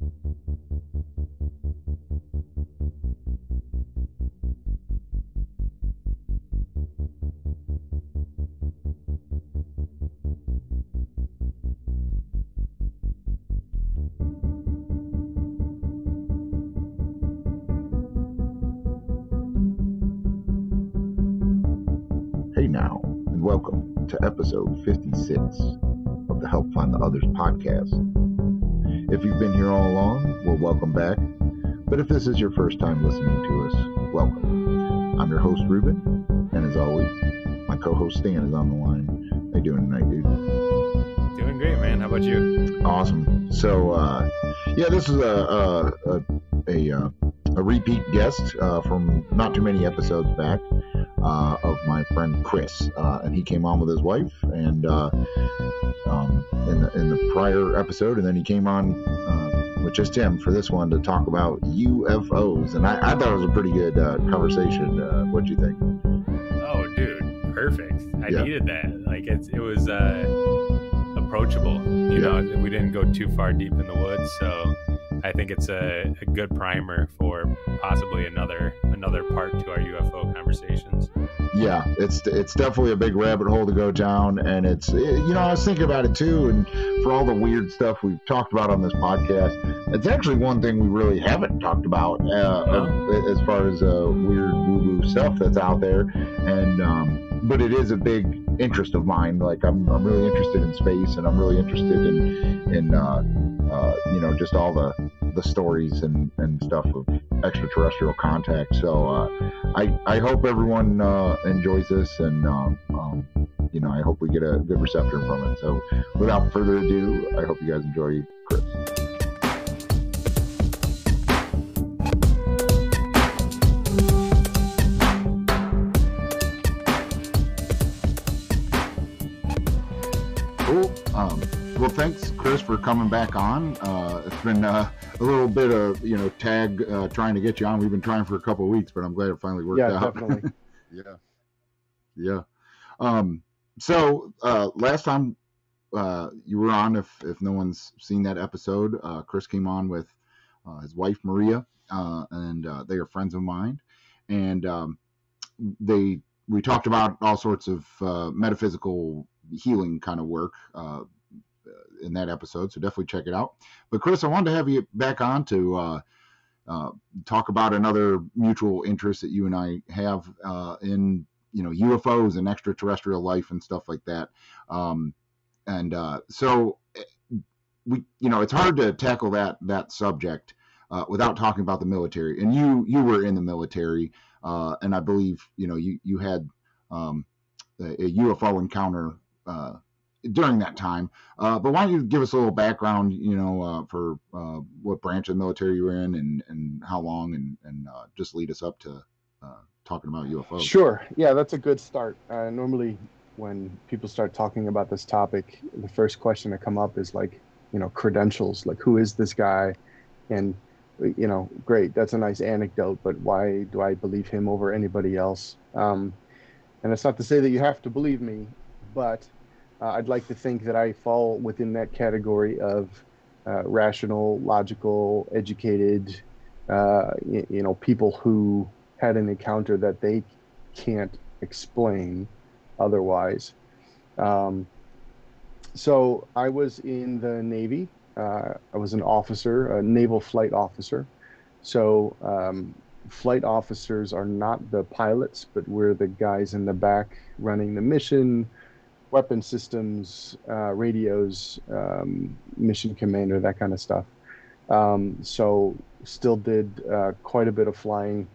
Hey now, and welcome to episode 56 of the Help Find the Others podcast. If you've been here all along, well, welcome back. But if this is your first time listening to us, welcome. I'm your host, Ruben, and as always, my co-host Stan is on the line. How you doing tonight, dude? Doing great, man. How about you? Awesome. So, this is a repeat guest from not too many episodes back. Of my friend Chris, and he came on with his wife, and in the prior episode, and then he came on with just him for this one to talk about UFOs, and I thought it was a pretty good conversation. What'd you think? Oh, dude, perfect. I needed that. Like it was approachable. You know, we didn't go too far deep in the woods, so I think it's a good primer for possibly another part to our UFO conversations. Yeah, it's definitely a big rabbit hole to go down, and I was thinking about it too, and for all the weird stuff we've talked about on this podcast, it's actually one thing we really haven't talked about as far as weird woo-woo stuff that's out there, and but it is a big interest of mine. Like I'm really interested in space, and I'm really interested in just all the stories and stuff of extraterrestrial contact. So I hope everyone enjoys this, and I hope we get a good reception from it. So without further ado, I hope you guys enjoy Chris. Cool. Well, thanks, Chris, for coming back on. It's been a little bit of, tag trying to get you on. We've been trying for a couple of weeks, but I'm glad it finally worked out. Yeah, definitely. Yeah. So last time you were on, if no one's seen that episode, Chris came on with his wife, Maria, and they are friends of mine. And we talked about all sorts of metaphysical healing kind of work in that episode, so definitely check it out. But Chris, I wanted to have you back on to talk about another mutual interest that you and I have in UFOs and extraterrestrial life and stuff like that. So we it's hard to tackle that subject without talking about the military. And you were in the military, and I believe you had a UFO encounter during that time, but why don't you give us a little background, for what branch of the military you were in, and how long, and just lead us up to talking about UFOs. Sure. Yeah, that's a good start. Normally, when people start talking about this topic, the first question that come up is like, credentials, like who is this guy, and great, that's a nice anecdote, but why do I believe him over anybody else? And it's not to say that you have to believe me, but I'd like to think that I fall within that category of rational, logical, educated, people who had an encounter that they can't explain otherwise. So I was in the Navy. I was an officer, a Naval Flight Officer. So flight officers are not the pilots, but we're the guys in the back running the mission, weapon systems, radios, mission commander, that kind of stuff. So still did quite a bit of flying.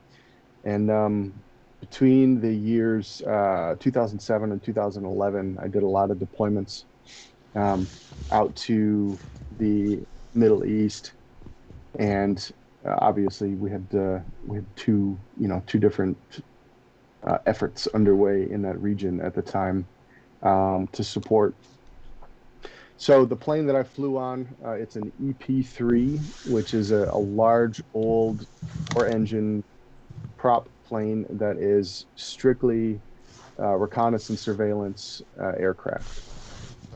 And between the years 2007 and 2011, I did a lot of deployments out to the Middle East, and obviously we had two different efforts underway in that region at the time to support. So the plane that I flew on, it's an EP-3, which is a large old 4-engine prop plane that is strictly reconnaissance surveillance aircraft.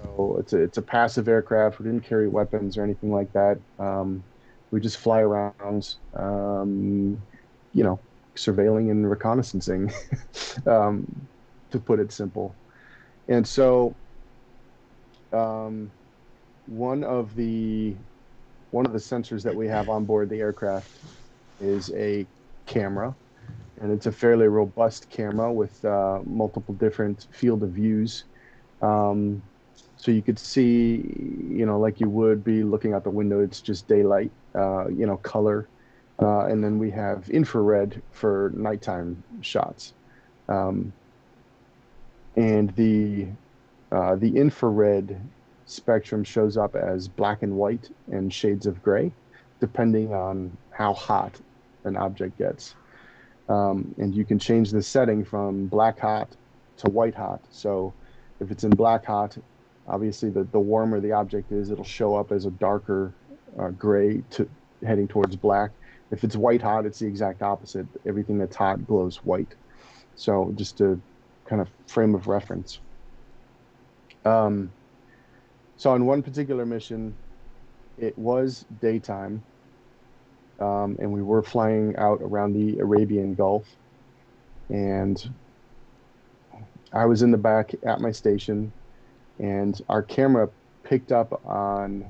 So it's a passive aircraft. We didn't carry weapons or anything like that. We just fly around, you know, surveilling and reconnaissancing, to put it simple. And so, um, one of the one of the sensors that we have on board the aircraft is a camera, and it's a fairly robust camera with multiple different field of views. Um, so you could see, like you would be looking out the window, it's just daylight, color. And then we have infrared for nighttime shots. Um, and the infrared spectrum shows up as black and white and shades of gray, depending on how hot an object gets. And you can change the setting from black hot to white hot. So if it's in black hot, obviously the warmer the object is, it'll show up as a darker gray to heading towards black. If it's white hot, it's the exact opposite. Everything that's hot glows white. So just a kind of frame of reference. So on one particular mission, it was daytime, and we were flying out around the Arabian Gulf, and I was in the back at my station, and our camera picked up on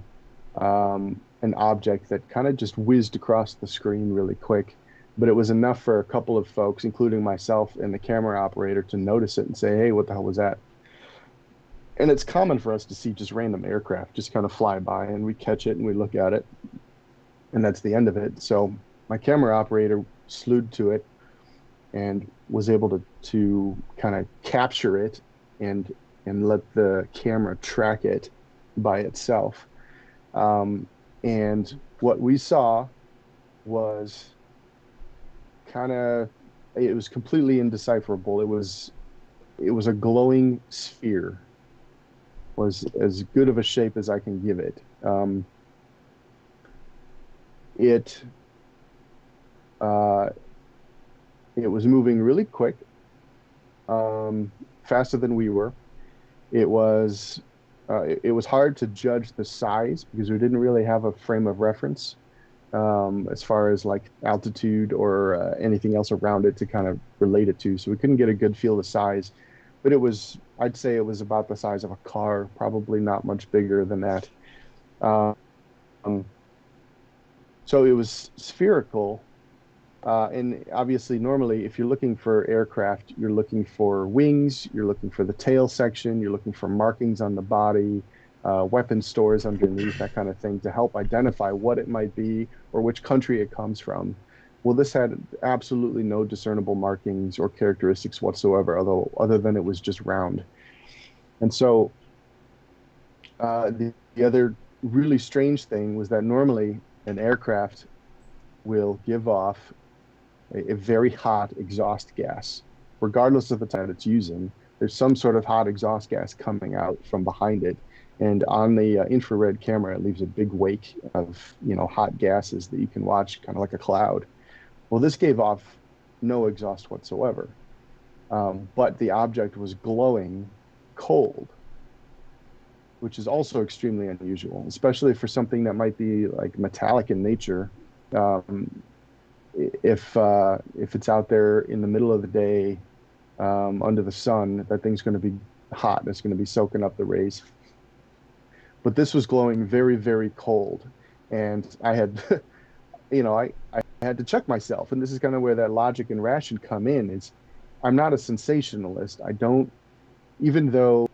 an object that kind of just whizzed across the screen really quick, but it was enough for a couple of folks, including myself and the camera operator, to notice it and say, "Hey, what the hell was that?" And it's common for us to see just random aircraft just kind of fly by, and we catch it and we look at it, and that's the end of it. So my camera operator slewed to it and was able to kind of capture it and let the camera track it by itself. And what we saw was it was completely indecipherable. It was a glowing sphere, was as good of a shape as I can give it. It was moving really quick, faster than we were. It was hard to judge the size because we didn't really have a frame of reference, as far as like altitude or anything else around it to kind of relate it to. So we couldn't get a good feel of size, but I'd say it was about the size of a car, probably not much bigger than that. Um, so it was spherical. And obviously, normally, if you're looking for aircraft, you're looking for wings, you're looking for the tail section, you're looking for markings on the body, weapon stores underneath, that kind of thing, to help identify what it might be or which country it comes from. Well, this had absolutely no discernible markings or characteristics whatsoever, other than it was just round. And so the other really strange thing was that normally an aircraft will give off a very hot exhaust gas, regardless of the time it's using. There's some sort of hot exhaust gas coming out from behind it, and on the infrared camera, it leaves a big wake of hot gases that you can watch, kind of like a cloud. Well, this gave off no exhaust whatsoever, but the object was glowing cold, which is also extremely unusual, especially for something that might be like metallic in nature. If it's out there in the middle of the day, under the sun, that thing's going to be hot. It's going to be soaking up the rays. But this was glowing very, very cold, and I had, I had to check myself, and this is kind of where that logic and ration come in. Is I'm not a sensationalist. I don't, even though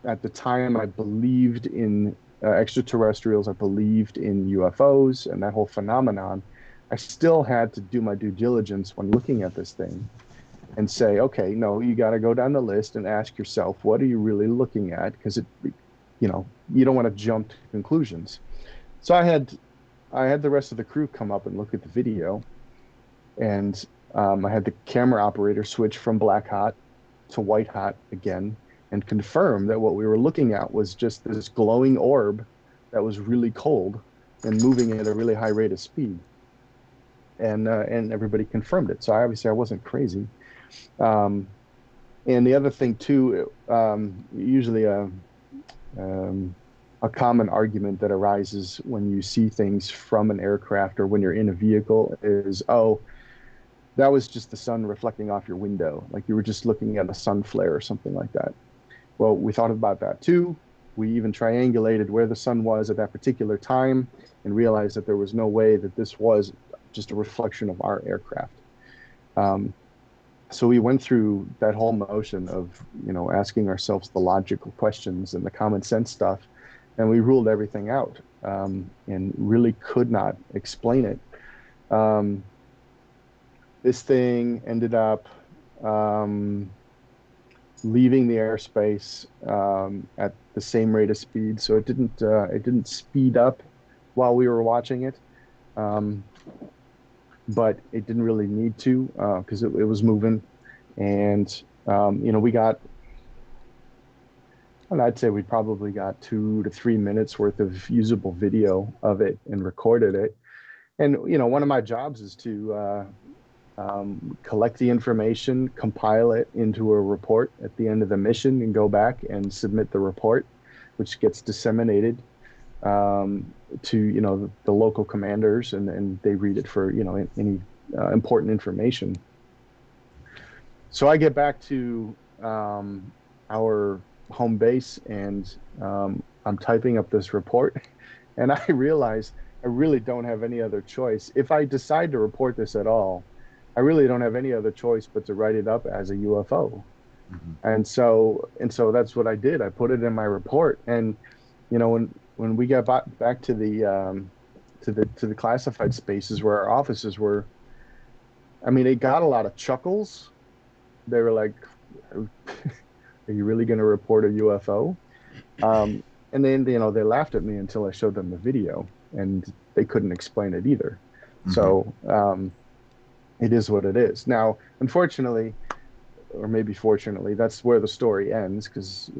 at the time I believed in extraterrestrials, I believed in UFOs and that whole phenomenon, I still had to do my due diligence when looking at this thing and say, okay, no, you got to go down the list and ask yourself, what are you really looking at? Because you don't want to jump to conclusions. So I had the rest of the crew come up and look at the video, and I had the camera operator switch from black hot to white hot again, and confirm that what we were looking at was just this glowing orb that was really cold and moving at a really high rate of speed. And everybody confirmed it. So obviously I wasn't crazy. And the other thing too, usually a common argument that arises when you see things from an aircraft or when you're in a vehicle is, oh, that was just the sun reflecting off your window. Like you were just looking at a sun flare or something like that. Well, we thought about that too. We even triangulated where the sun was at that particular time and realized that there was no way that this was just a reflection of our aircraft. Um, so we went through that whole motion of, asking ourselves the logical questions and the common sense stuff, and we ruled everything out, and really could not explain it. Um, this thing ended up leaving the airspace at the same rate of speed, so it didn't speed up while we were watching it, um, but it didn't really need to because it was moving, and we got. And I'd say we probably got 2 to 3 minutes worth of usable video of it and recorded it. And one of my jobs is to collect the information, compile it into a report at the end of the mission, and go back and submit the report, which gets disseminated to the local commanders, and they read it for any important information. So I get back to our home base, and I'm typing up this report, and I realize I really don't have any other choice. If I decide to report this at all, I really don't have any other choice but to write it up as a UFO. Mm-hmm. And so that's what I did. I put it in my report, and when we got back to the classified spaces where our offices were, I mean, it got a lot of chuckles. They were like, "Are you really going to report a UFO?" And then they laughed at me until I showed them the video, and they couldn't explain it either. Mm-hmm. So it is what it is. Now, unfortunately, or maybe fortunately, that's where the story ends, because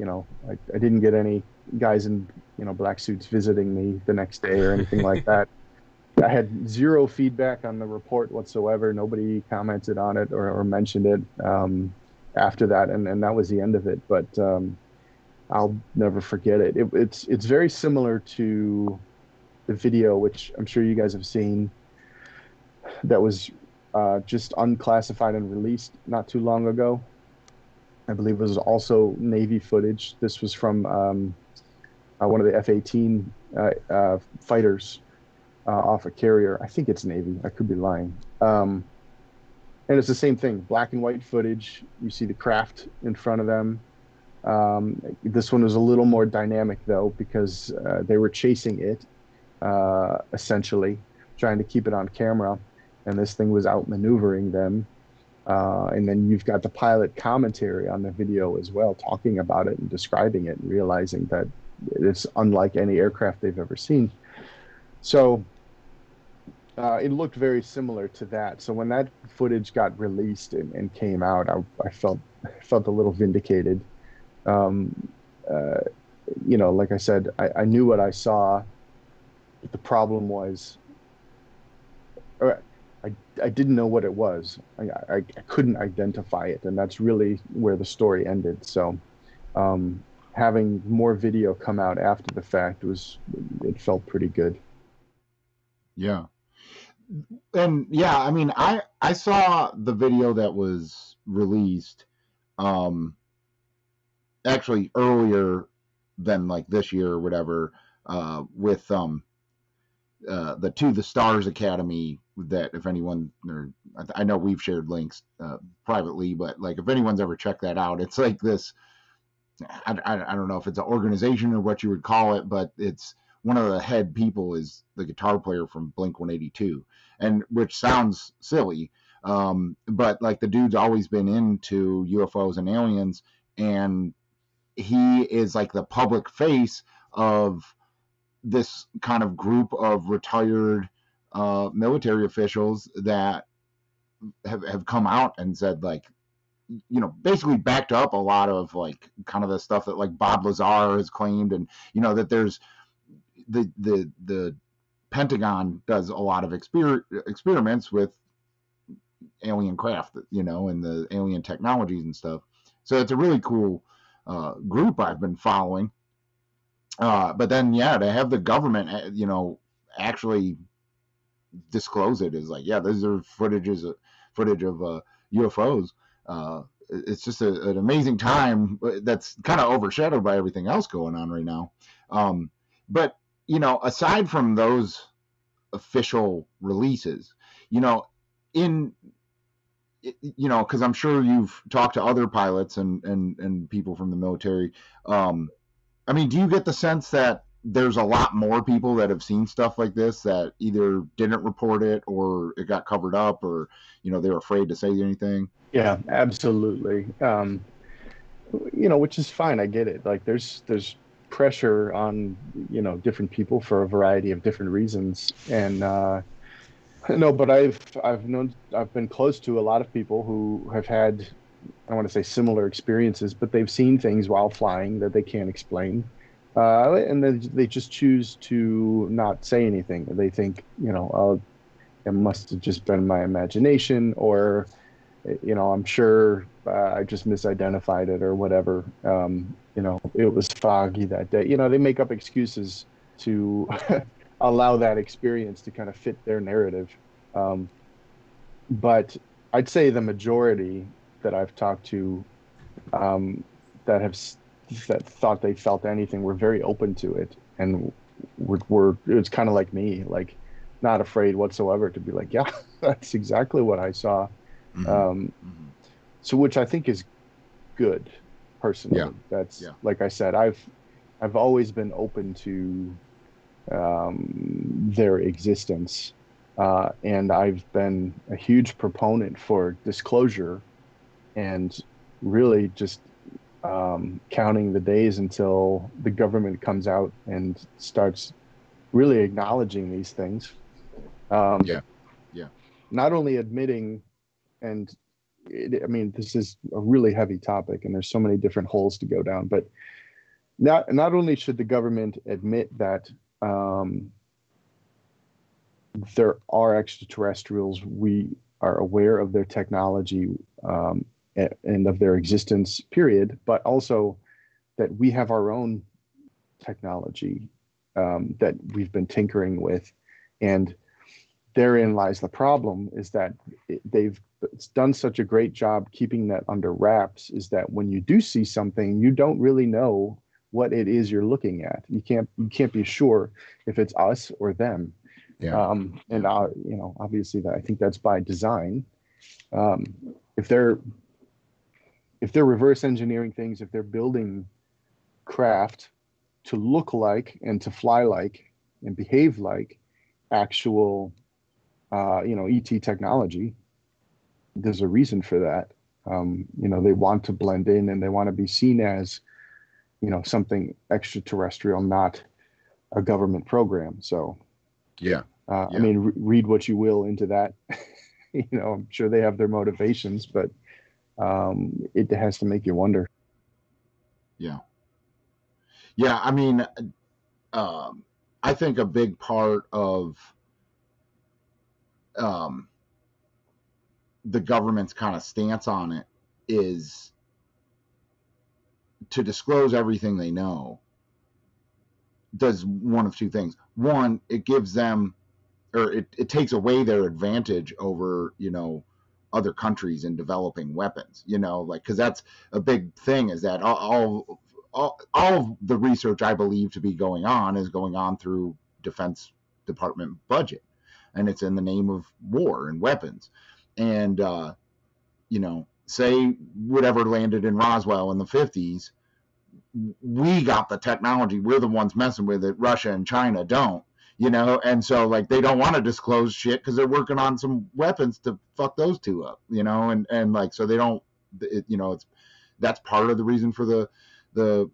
I didn't get any guys in black suits visiting me the next day or anything like that. I had zero feedback on the report whatsoever. Nobody commented on it or mentioned it after that, and that was the end of it. But I'll never forget it. It's very similar to the video, which I'm sure you guys have seen, that was just unclassified and released not too long ago. I believe it was also Navy footage. This was from one of the F-18 fighters off a carrier. I think it's Navy. I could be lying. And it's the same thing, black and white footage. You see the craft in front of them. This one was a little more dynamic, though, because they were chasing it, essentially, trying to keep it on camera. And this thing was outmaneuvering them. And then you've got the pilot commentary on the video as well, talking about it and describing it and realizing that it's unlike any aircraft they've ever seen. So it looked very similar to that. So when that footage got released and came out, I felt a little vindicated. Like I said, I knew what I saw, but the problem was, I didn't know what it was. I couldn't identify it, and that's really where the story ended. So having more video come out after the fact it felt pretty good. Yeah. And yeah, I mean, I saw the video that was released actually earlier than like this year or whatever, with the To the Stars Academy, that if anyone, or I know we've shared links privately, but like if anyone's ever checked that out, it's like this, I don't know if it's an organization or what you would call it, but it's one of the head people is the guitar player from Blink-182, and which sounds silly, but like the dude's always been into UFOs and aliens, and he is like the public face of this kind of group of retired military officials that have come out and said, like, basically backed up a lot of like kind of the stuff that like Bob Lazar has claimed, and that there's the Pentagon does a lot of experiments with alien craft, and the alien technologies and stuff. So it's a really cool group I've been following. But then, yeah, to have the government, actually disclose it is like, yeah, these are footage of UFOs. It's just an amazing time that's kind of overshadowed by everything else going on right now. But aside from those official releases, in because I'm sure you've talked to other pilots and people from the military. I mean, do you get the sense that there's a lot more people that have seen stuff like this that either didn't report it or it got covered up, or they were afraid to say anything? Yeah, absolutely. Which is fine. I get it. Like there's pressure on, different people for a variety of different reasons. And no, but I've been close to a lot of people who have had, I want to say similar experiences, but they've seen things while flying that they can't explain. And they just choose to not say anything. They think, oh, it must have just been my imagination, or, I'm sure I just misidentified it or whatever. It was foggy that day. They make up excuses to allow that experience to kind of fit their narrative. But I'd say the majority that I've talked to, that have that thought they felt anything were very open to it, and were it's kind of like me, like not afraid whatsoever to be like, yeah, that's exactly what I saw. Mm-hmm. Mm-hmm. So which I think is good, personally. Yeah. That's like I said, I've always been open to their existence, and I've been a huge proponent for disclosure, and really just counting the days until the government comes out and starts really acknowledging these things. Yeah. Not only admitting, and I mean, this is a really heavy topic, and there's so many different holes to go down. But not only should the government admit that there are extraterrestrials, we are aware of their technology, and of their existence, period, but also that we have our own technology that we've been tinkering with. And therein lies the problem, is that they've done such a great job keeping that under wraps, is that when you do see something, you don't really know what it is you're looking at. You can't be sure if it's us or them. Yeah. And obviously that, I think that's by design. If they're reverse engineering things, if they're building craft to look like and to fly like and behave like actual, ET technology, there's a reason for that. They want to blend in, and they want to be seen as, something extraterrestrial, not a government program. So, I mean, read what you will into that. I'm sure they have their motivations, but it has to make you wonder. Yeah. I mean, I think a big part of the government's kind of stance on it is to disclose everything they know. Does one of two things. One, it gives them, or it takes away their advantage over, other countries in developing weapons, because that's a big thing, is that all of the research I believe to be going on is going on through Defense Department budget, and it's in the name of war and weapons. And say whatever landed in Roswell in the 50s, we got the technology, we're the ones messing with it, Russia and China don't, and so like they don't want to disclose shit because they're working on some weapons to fuck those two up, and like, so they don't, it's, that's part of the reason for the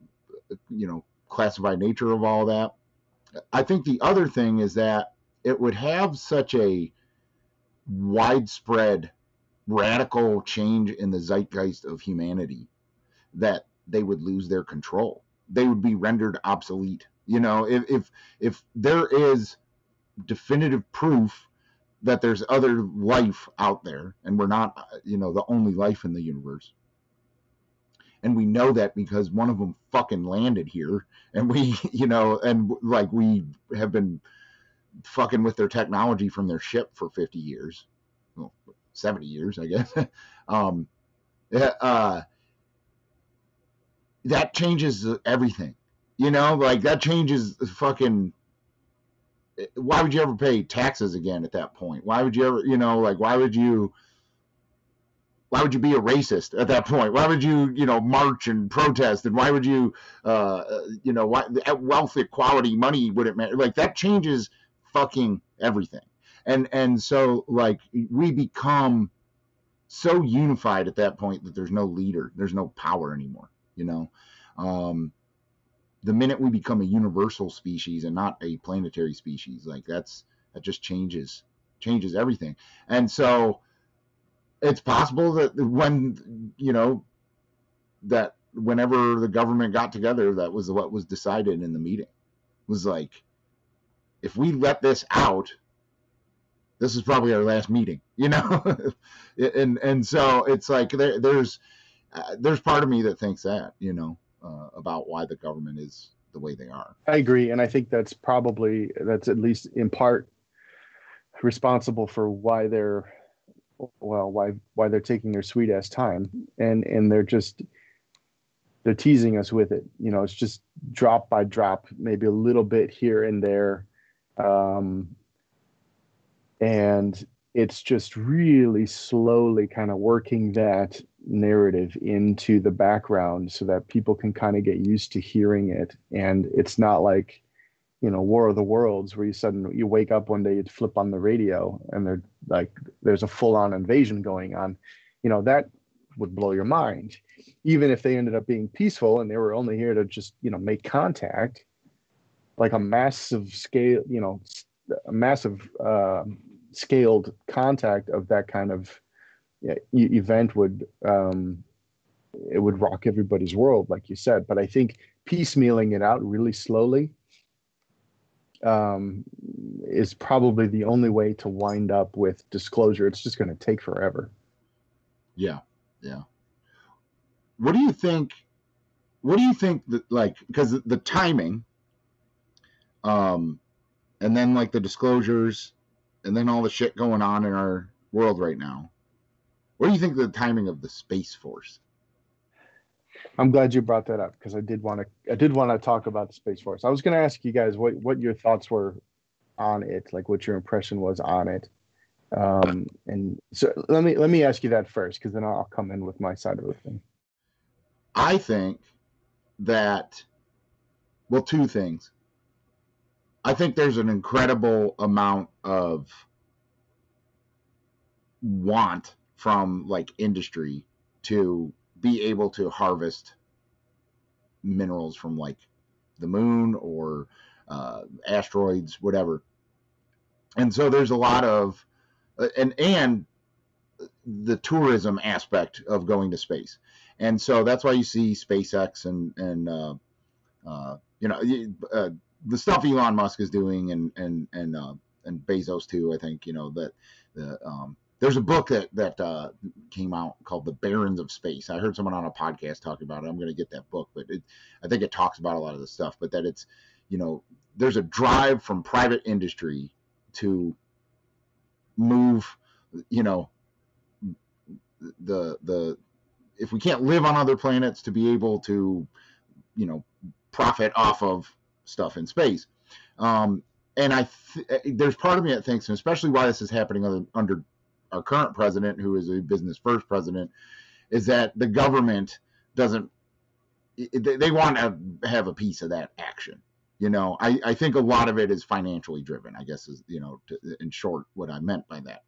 classified nature of all that. I think the other thing is that it would have such a widespread radical change in the zeitgeist of humanity that they would lose their control. They would be rendered obsolete. If there is definitive proof that there's other life out there, and we're not, the only life in the universe, And we know that because one of them fucking landed here, and we, and like we have been fucking with their technology from their ship for 50 years, well, 70 years, I guess. That changes everything, like that changes fucking. Why would you ever pay taxes again at that point? Why would you ever, like, why would you be a racist at that point? Why would you, march and protest? And why would you, why wealth equality, money wouldn't matter? Like, that changes fucking everything. And so, like, we become so unified at that point that there's no leader, there's no power anymore, the minute we become a universal species and not a planetary species, like that just changes everything. And so it's possible that that whenever the government got together, that was what was decided in the meeting, was like, if we let this out, this is probably our last meeting, and so it's like there's part of me that thinks that, about why the government is the way they are. I agree, and I think that's at least in part responsible for why they're taking their sweet ass time, and they're teasing us with it. It's just drop by drop, maybe a little bit here and there, and it's just really slowly kind of working that narrative into the background so that people can kind of get used to hearing it. And it's not like, War of the Worlds, where you wake up one day, you flip on the radio and there's a full-on invasion going on. That would blow your mind. Even if they ended up being peaceful and they were only here to just, make contact, like a massive scale, scaled contact of that kind of event would rock everybody's world, like you said. But I think piecemealing it out really slowly is probably the only way to wind up with disclosure. It's just going to take forever. Yeah. What do you think that, like, because the timing, and then like the disclosures, and then all the shit going on in our world right now, what do you think of the timing of the Space Force? I'm glad you brought that up, because I did want to talk about the Space Force. I was going to ask you guys what your thoughts were on it, like what your impression was on it. And so let me ask you that first, because then I'll come in with my side of the thing. I think that, well, two things. I think there's an incredible amount of want from like industry to be able to harvest minerals from like the moon or asteroids, whatever. And so there's a lot of and the tourism aspect of going to space. And so that's why you see SpaceX and the stuff Elon Musk is doing, and Bezos too. I think there's a book that came out called The Barons of Space. I heard someone on a podcast talking about it. I'm going to get that book, but I think it talks about a lot of the stuff. But that it's there's a drive from private industry to move the if we can't live on other planets, to be able to profit off of stuff in space. And there's part of me that thinks, and especially why this is happening under our current president, who is a business first president, is that the government doesn't, they want to have a piece of that action. I think a lot of it is financially driven, I guess, is, in short, what I meant by that.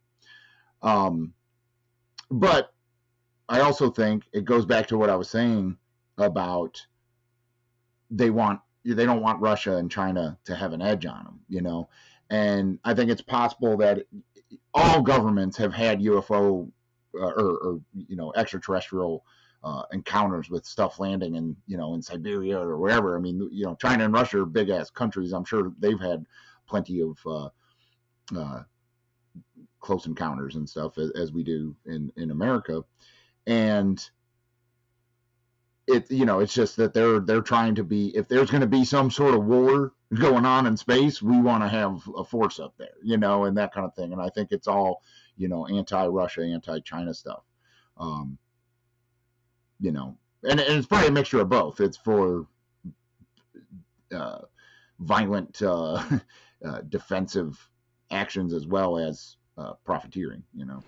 But I also think it goes back to what I was saying about they don't want Russia and China to have an edge on them, and I think it's possible that all governments have had UFO or extraterrestrial encounters with stuff landing in Siberia or wherever. I mean, China and Russia are big ass countries. I'm sure they've had plenty of close encounters and stuff as we do in America. And it's just that they're trying to be, if there's going to be some sort of war going on in space, we want to have a force up there, and that kind of thing. And I think it's all, anti-Russia, anti-China stuff. um and it's probably a mixture of both. It's for uh violent defensive actions as well as profiteering.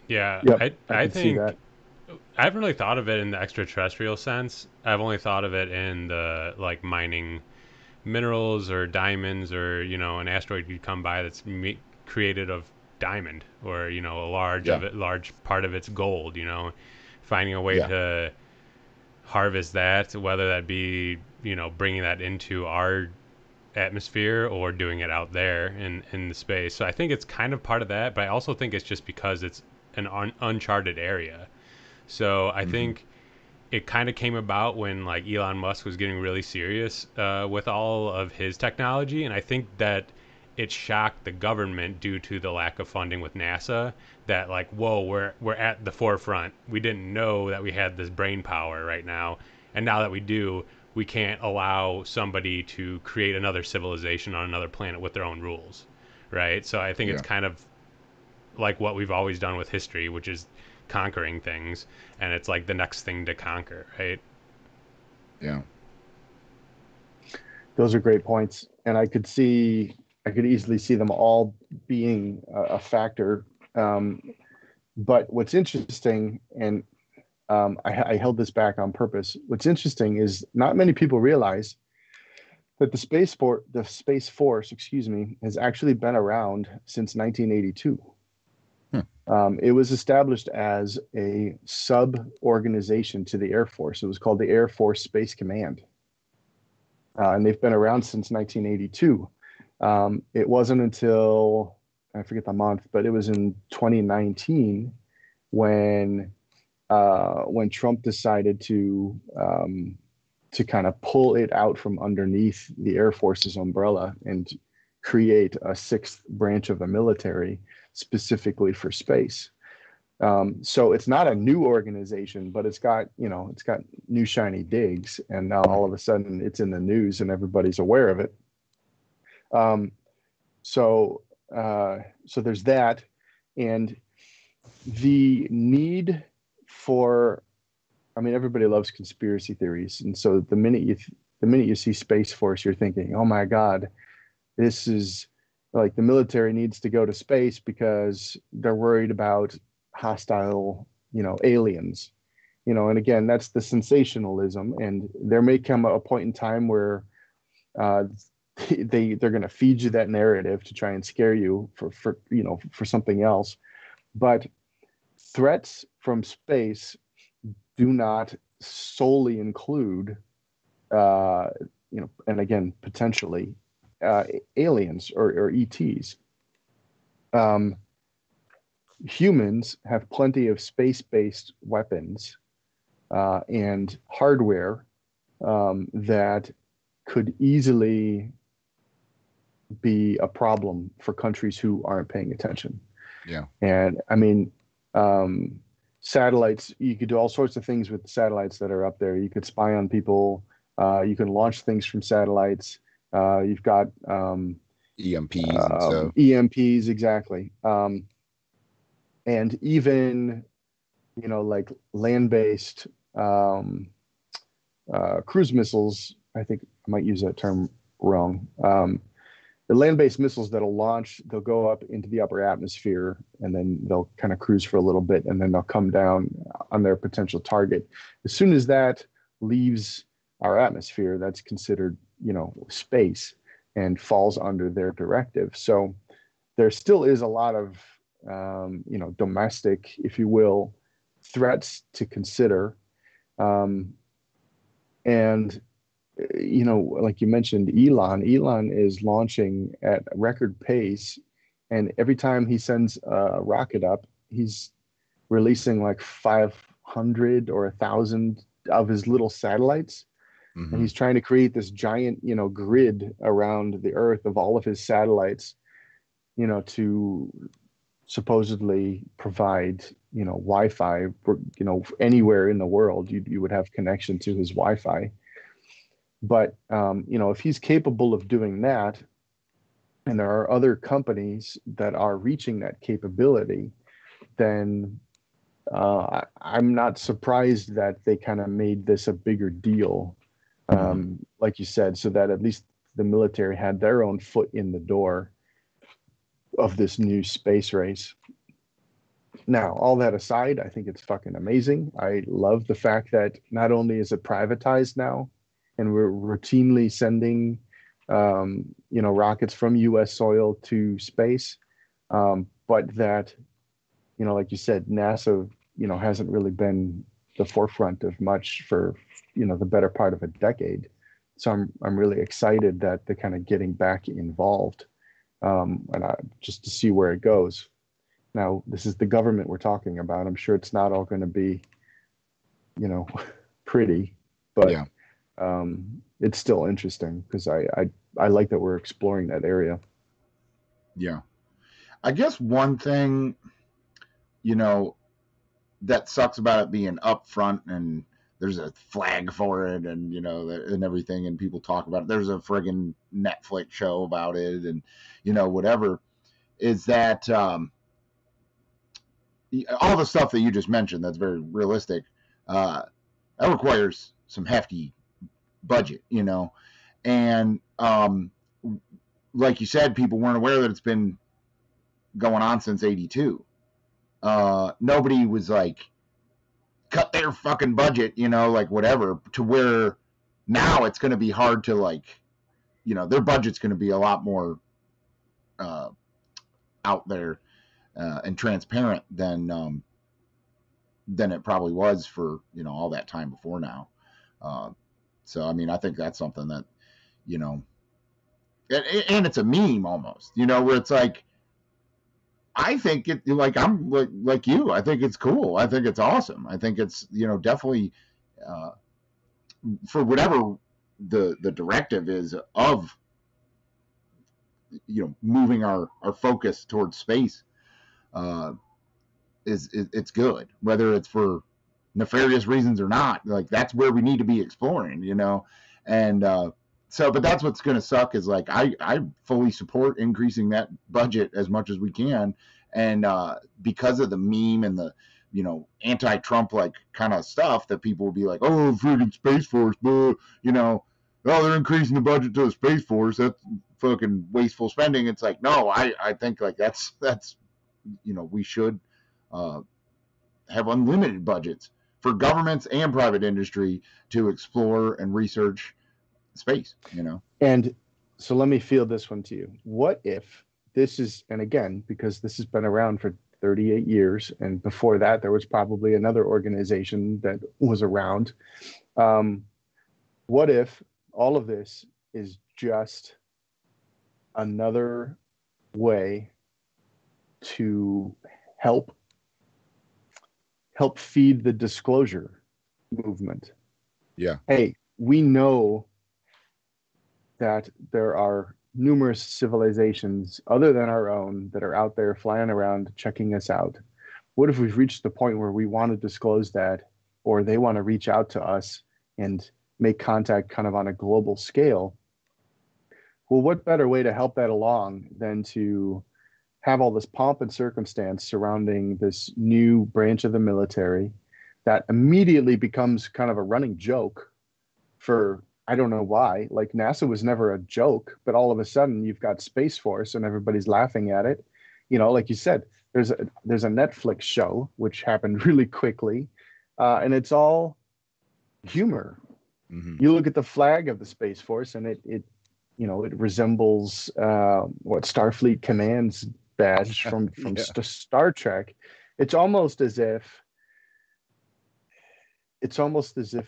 Yeah, Yep, I can see think that. I haven't really thought of it in the extraterrestrial sense. I've only thought of it in the like mining minerals or diamonds, or an asteroid could come by that's created of diamond, or a Yeah, large part of it's gold. Finding a way yeah, to harvest that, whether that be bringing that into our atmosphere or doing it out there in the space. So I think it's kind of part of that, but I also think it's just because it's an uncharted area. So I hmm, think it kind of came about when like Elon Musk was getting really serious with all of his technology, and I think that it shocked the government due to the lack of funding with NASA. That like, whoa, we're at the forefront. We didn't know that we had this brain power right now, and now that we do, we can't allow somebody to create another civilization on another planet with their own rules, right? So I think it's yeah, kind of like what we've always done with history, which is conquering things, and it's like the next thing to conquer, right? yeah, Those are great points, and I could easily see them all being a factor. Um, but what's interesting, and I held this back on purpose. What's interesting is not many people realize that the Space Force, excuse me, has actually been around since 1982. hmm, It was established as a sub organization to the Air Force. It was called the Air Force Space Command, and they've been around since 1982. It wasn't until I forget the month, but it was in 2019 when Trump decided to kind of pull it out from underneath the Air Force's umbrella and create a sixth branch of the military specifically for space. So it's not a new organization, but it's got new shiny digs, and now all of a sudden it's in the news and everybody's aware of it. Um, so so there's that, and the need for, I mean, everybody loves conspiracy theories, and so the minute you see Space Force, you're thinking, oh my God, this is like the military needs to go to space because they're worried about hostile, aliens. And again, that's the sensationalism, and there may come a point in time where uh, they're going to feed you that narrative to try and scare you for something else. But threats from space do not solely include, uh, and again, potentially uh, aliens or ETs. Um, Humans have plenty of space-based weapons and hardware that could easily be a problem for countries who aren't paying attention. yeah, And I mean, um, satellites, you could do all sorts of things with the satellites that are up there. You could spy on people. You can launch things from satellites. You've got EMPs and stuff. EMPs, exactly. And even, like land-based um, cruise missiles, I think I might use that term wrong. The land-based missiles that'll launch, they'll go up into the upper atmosphere and then they'll kind of cruise for a little bit and then they'll come down on their potential target. As soon as that leaves our atmosphere, that's considered, space and falls under their directive. So there still is a lot of, domestic, if you will, threats to consider. Um, and like you mentioned, Elon is launching at record pace, and every time he sends a rocket up, he's releasing like 500 or 1,000 of his little satellites, and Hmm. he's trying to create this giant, grid around the Earth of all of his satellites, to supposedly provide, Wi-Fi, anywhere in the world, you would have connection to his Wi-Fi. But, if he's capable of doing that, and there are other companies that are reaching that capability, then I'm not surprised that they kind of made this a bigger deal, like you said, so that at least the military had their own foot in the door of this new space race. Now, all that aside, I think it's fucking amazing. I love the fact that not only is it privatized now, and we're routinely sending, rockets from U.S. soil to space, but that, like you said, NASA, hasn't really been the forefront of much for, the better part of a decade. So I'm really excited that they're kind of getting back involved, just to see where it goes. Now, this is the government we're talking about. I'm sure it's not all going to be, pretty, but Yeah. It's still interesting because I like that we're exploring that area. Yeah. I guess one thing, that sucks about it being upfront and there's a flag for it and, and everything, and people talk about it. There's a friggin' Netflix show about it and, whatever, is that all the stuff that you just mentioned that's very realistic, that requires some hefty budget, and like you said, people weren't aware that it's been going on since 82. Nobody was like, cut their fucking budget, like whatever, to where now it's going to be hard to like, their budget's going to be a lot more out there and transparent than it probably was for, all that time before now. So, I mean, I think that's something that, and it's a meme almost, where it's like, I think it, like, I'm like you, I think it's cool. I think it's awesome. I think it's, definitely for whatever the directive is of, moving our focus towards space, it's good, whether it's for nefarious reasons or not. Like, that's where we need to be exploring, and so, but that's what's going to suck is like, I fully support increasing that budget as much as we can. And because of the meme and the, anti-Trump like kind of stuff that people will be like, oh, freaking Space Force, oh, they're increasing the budget to the Space Force. That's fucking wasteful spending. It's like, no, I think like that's, we should have unlimited budgets for governments and private industry to explore and research space, And so let me field this one to you. What if this is, and again, because this has been around for 38 years, and before that, there was probably another organization that was around. What if all of this is just another way to help feed the disclosure movement? Yeah. Hey, we know that there are numerous civilizations other than our own that are out there flying around checking us out. What if we've reached the point where we want to disclose that, or they want to reach out to us and make contact kind of on a global scale? Well, what better way to help that along than to have all this pomp and circumstance surrounding this new branch of the military that immediately becomes kind of a running joke for, I don't know why. Like, NASA was never a joke, but all of a sudden you've got Space Force and everybody's laughing at it. Like you said, there's a Netflix show which happened really quickly, and it's all humor. Mm-hmm. You look at the flag of the Space Force, and it resembles what Starfleet Command's badge from yeah. Star Trek. It's almost as if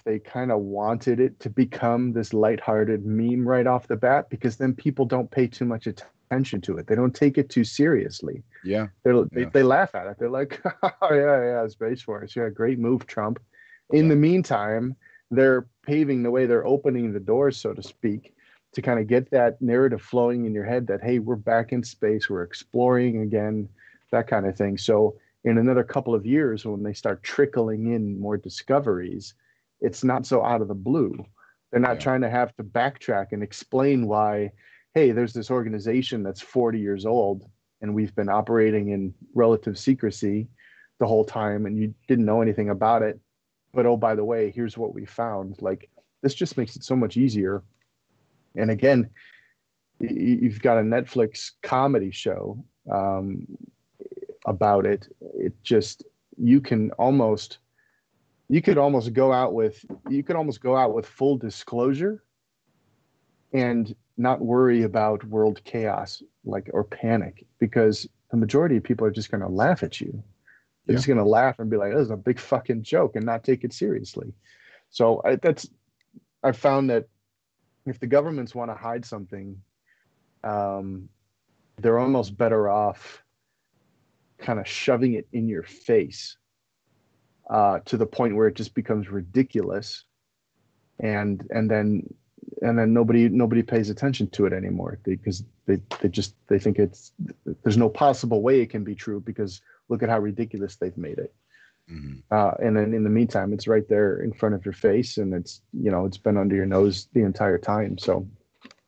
they kind of wanted it to become this lighthearted meme right off the bat, because then people don't pay too much attention to it. They don't take it too seriously. Yeah. They laugh at it. They're like, oh, yeah, Space Force. Yeah, great move, Trump. In the meantime, they're paving the way. They're opening the doors, so to speak, to kind of get that narrative flowing in your head that, hey, we're back in space. We're exploring again. that kind of thing. So in another couple of years, when they start trickling in more discoveries, it's not so out of the blue. They're not trying to have to backtrack and explain why, hey, there's this organization that's 40 years old and we've been operating in relative secrecy the whole time and you didn't know anything about it. But oh, by the way, here's what we found. Like, this just makes it so much easier. And again, you've got a Netflix comedy show about it. It just, you could almost go out with full disclosure and not worry about world chaos, like, or panic, because the majority of people are just going to laugh at you. They're just going to laugh and be like, this is a big fucking joke, and not take it seriously. So I found that if the governments want to hide something, they're almost better off kind of shoving it in your face to the point where it just becomes ridiculous, and then nobody pays attention to it anymore, because they think there's no possible way it can be true, because look at how ridiculous they've made it. And then in the meantime, it's right there in front of your face, and it's been under your nose the entire time. So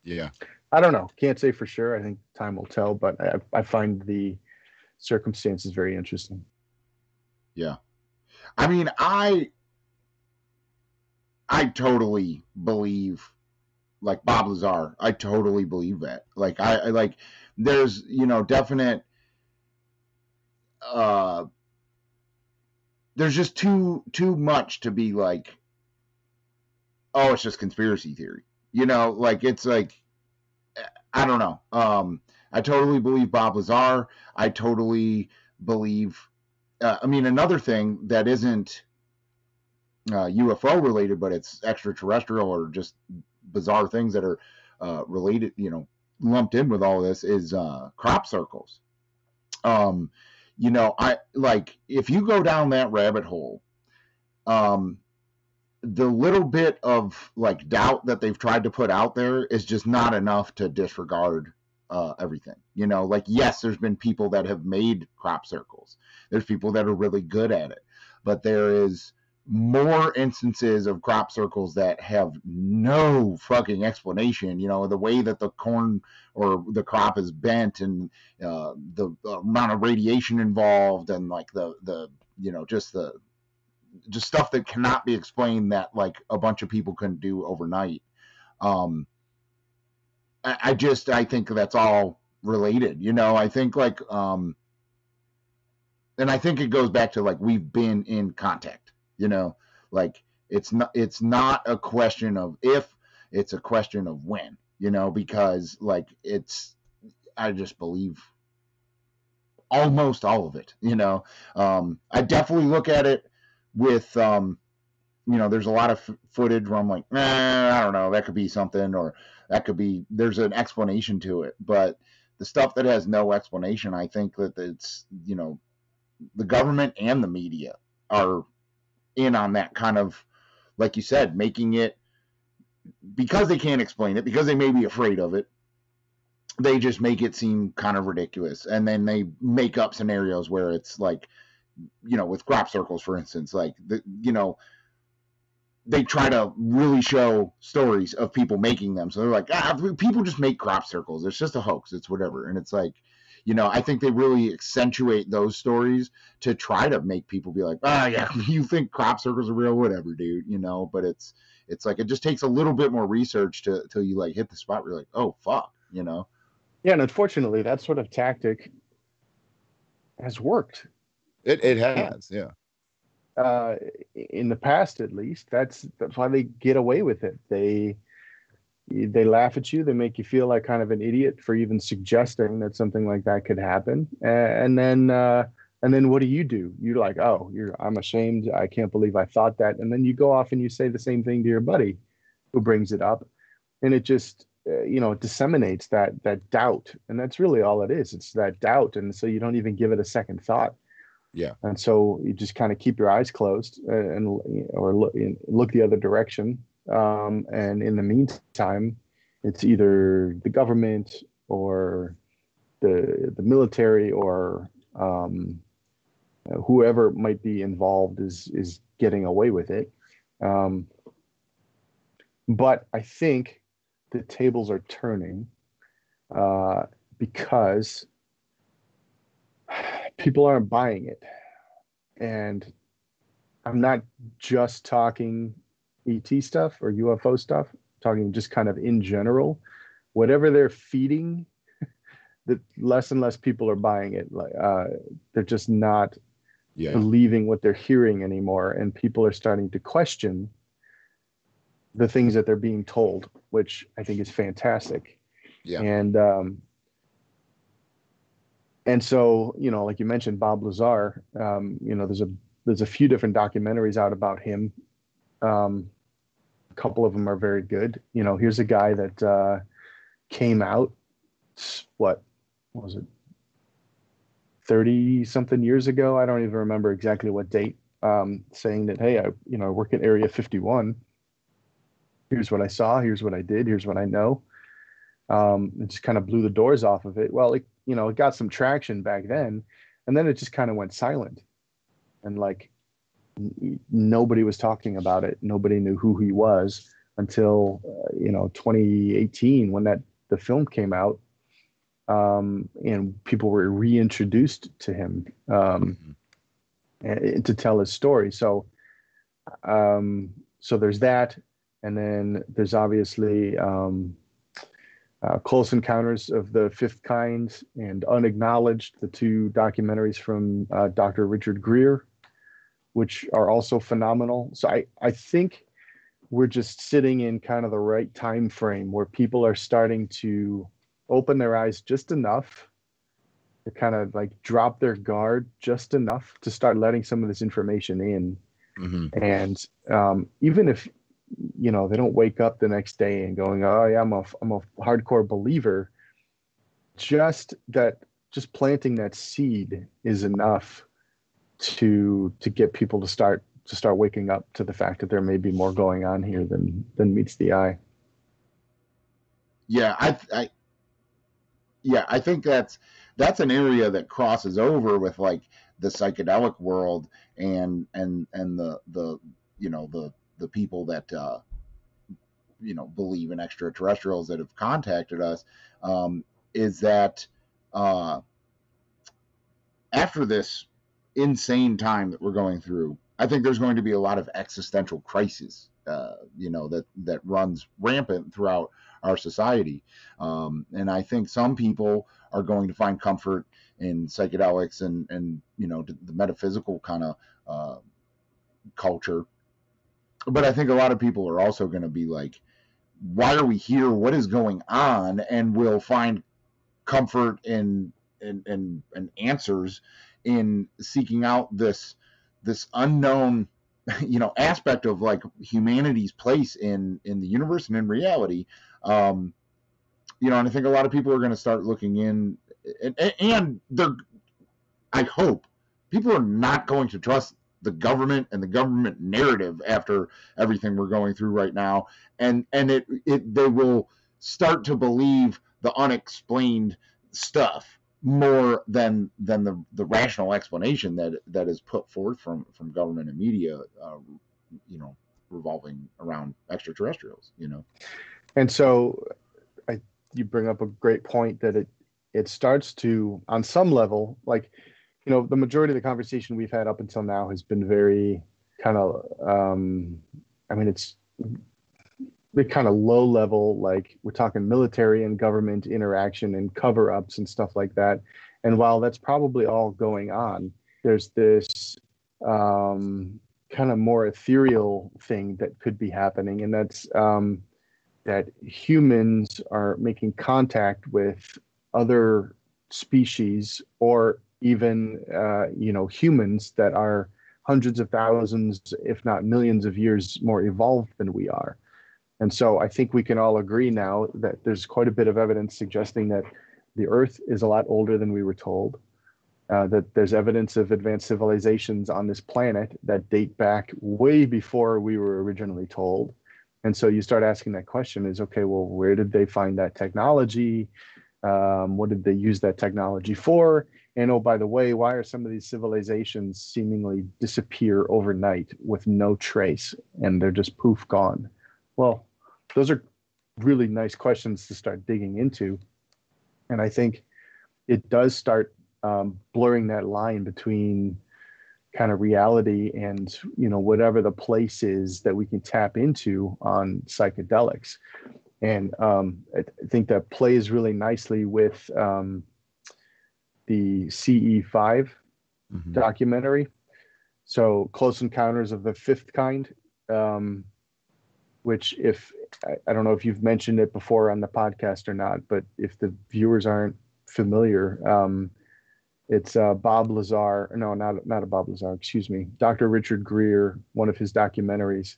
yeah, I don't know, can't say for sure. I think time will tell, but I find the circumstances very interesting. Yeah, I mean, I totally believe, like Bob Lazar, I totally believe that. Like, I like, there's, definite, there's just too much to be like, oh, it's just conspiracy theory. Like, it's like, I don't know. I totally believe Bob Lazar. I totally believe, I mean, another thing that isn't UFO related, but it's extraterrestrial or just bizarre things that are related, lumped in with all this, is crop circles. I like, if you go down that rabbit hole, the little bit of like doubt that they've tried to put out there is just not enough to disregard everything. Like, yes, there's been people that have made crop circles. There's people that are really good at it, but there is more instances of crop circles that have no fucking explanation. The way that the corn or the crop is bent, and the amount of radiation involved, and like the just stuff that cannot be explained, that like a bunch of people couldn't do overnight. I think that's all related. I think like, and I think it goes back to like, we've been in contact. Like, it's not a question of if, it's a question of when. Because like, I just believe almost all of it. I definitely look at it with there's a lot of footage where I'm like, I don't know, that could be something, or that could be, there's an explanation to it. But the stuff that has no explanation, I think that it's, the government and the media are in on that kind of, like you said, making it, because they can't explain it, because they may be afraid of it, they just make it seem kind of ridiculous. And then they make up scenarios where it's like, with crop circles, for instance, like, they try to really show stories of people making them. So they're like, people just make crop circles. It's just a hoax. It's whatever. And it's like, I think they really accentuate those stories to try to make people be like, yeah, you think crop circles are real, whatever, dude. But it's like, it just takes a little bit more research till you like hit the spot where you're like, oh fuck, Yeah, and unfortunately, that sort of tactic has worked. It has, yeah. In the past, at least, that's why they get away with it. They laugh at you. They make you feel like kind of an idiot for even suggesting that something like that could happen. And then what do? You're like, oh, I'm ashamed. I can't believe I thought that. And then you go off and you say the same thing to your buddy who brings it up, and it just it disseminates that doubt. And that's really all it is. It's that doubt, and so you don't even give it a second thought. Yeah. And so you just kind of keep your eyes closed or look the other direction. And in the meantime, it's either the government or the military or whoever might be involved is getting away with it. But I think the tables are turning because people aren't buying it. And I'm not just talking ET stuff or UFO stuff, I'm talking just kind of in general. Whatever they're feeding, the less and less people are buying it. Like they're just not believing what they're hearing anymore, and people are starting to question the things that they're being told, which I think is fantastic. Yeah. And so, you know, like you mentioned, Bob Lazar, you know, there's a few different documentaries out about him. A couple of them are very good. You know, here's a guy that came out, what was it, 30 something years ago? I don't even remember exactly what date, saying that, hey, I work at Area 51. Here's what I saw. Here's what I did. Here's what I know. It just kind of blew the doors off of it. Well, it got some traction back then, and then it just kind of went silent. And like nobody was talking about it. Nobody knew who he was until 2018 when the film came out, and people were reintroduced to him and to tell his story. So there's that. And then there's obviously Close Encounters of the Fifth Kind and Unacknowledged, the two documentaries from Dr. Richard Greer, which are also phenomenal. So I think we're just sitting in kind of the right time frame where people are starting to open their eyes just enough to kind of like drop their guard just enough to start letting some of this information in. Mm-hmm. And even if they don't wake up the next day and going, oh yeah, I'm a hardcore believer, just planting that seed is enough to get people to start waking up to the fact that there may be more going on here than meets the eye. Yeah, I think that's an area that crosses over with like the psychedelic world and the people that believe in extraterrestrials that have contacted us, is that after this insane time that we're going through, I think there's going to be a lot of existential crisis that runs rampant throughout our society, and I think some people are going to find comfort in psychedelics and the metaphysical kind of culture. But I think a lot of people are also going to be like, why are we here? What is going on? And we'll find comfort and answers in seeking out this unknown, aspect of like humanity's place in the universe and in reality. And I think a lot of people are going to start looking in, and I hope people are not going to trust the government and the government narrative after everything we're going through right now, and they will start to believe the unexplained stuff more than the rational explanation that is put forth from government and media, revolving around extraterrestrials. And so you bring up a great point that it starts to, on some level, like, the majority of the conversation we've had up until now has been very kind of, it's kind of low level, like we're talking military and government interaction and cover-ups and stuff like that. And while that's probably all going on, there's this kind of more ethereal thing that could be happening. And that's that humans are making contact with other species, or even humans that are hundreds of thousands, if not millions of years more evolved than we are. And so I think we can all agree now that there's quite a bit of evidence suggesting that the Earth is a lot older than we were told, that there's evidence of advanced civilizations on this planet that date back way before we were originally told. And so you start asking that question is, okay, well, where did they find that technology? What did they use that technology for? And oh, by the way, why are some of these civilizations seemingly disappear overnight with no trace and they're just poof gone? Well, those are really nice questions to start digging into. And I think it does start blurring that line between kind of reality and, whatever the place is that we can tap into on psychedelics. And I think that plays really nicely with the CE5 documentary. So Close Encounters of the Fifth Kind, which I don't know if you've mentioned it before on the podcast or not, but if the viewers aren't familiar, it's Bob Lazar. No, not a Bob Lazar, excuse me. Dr. Richard Greer, one of his documentaries.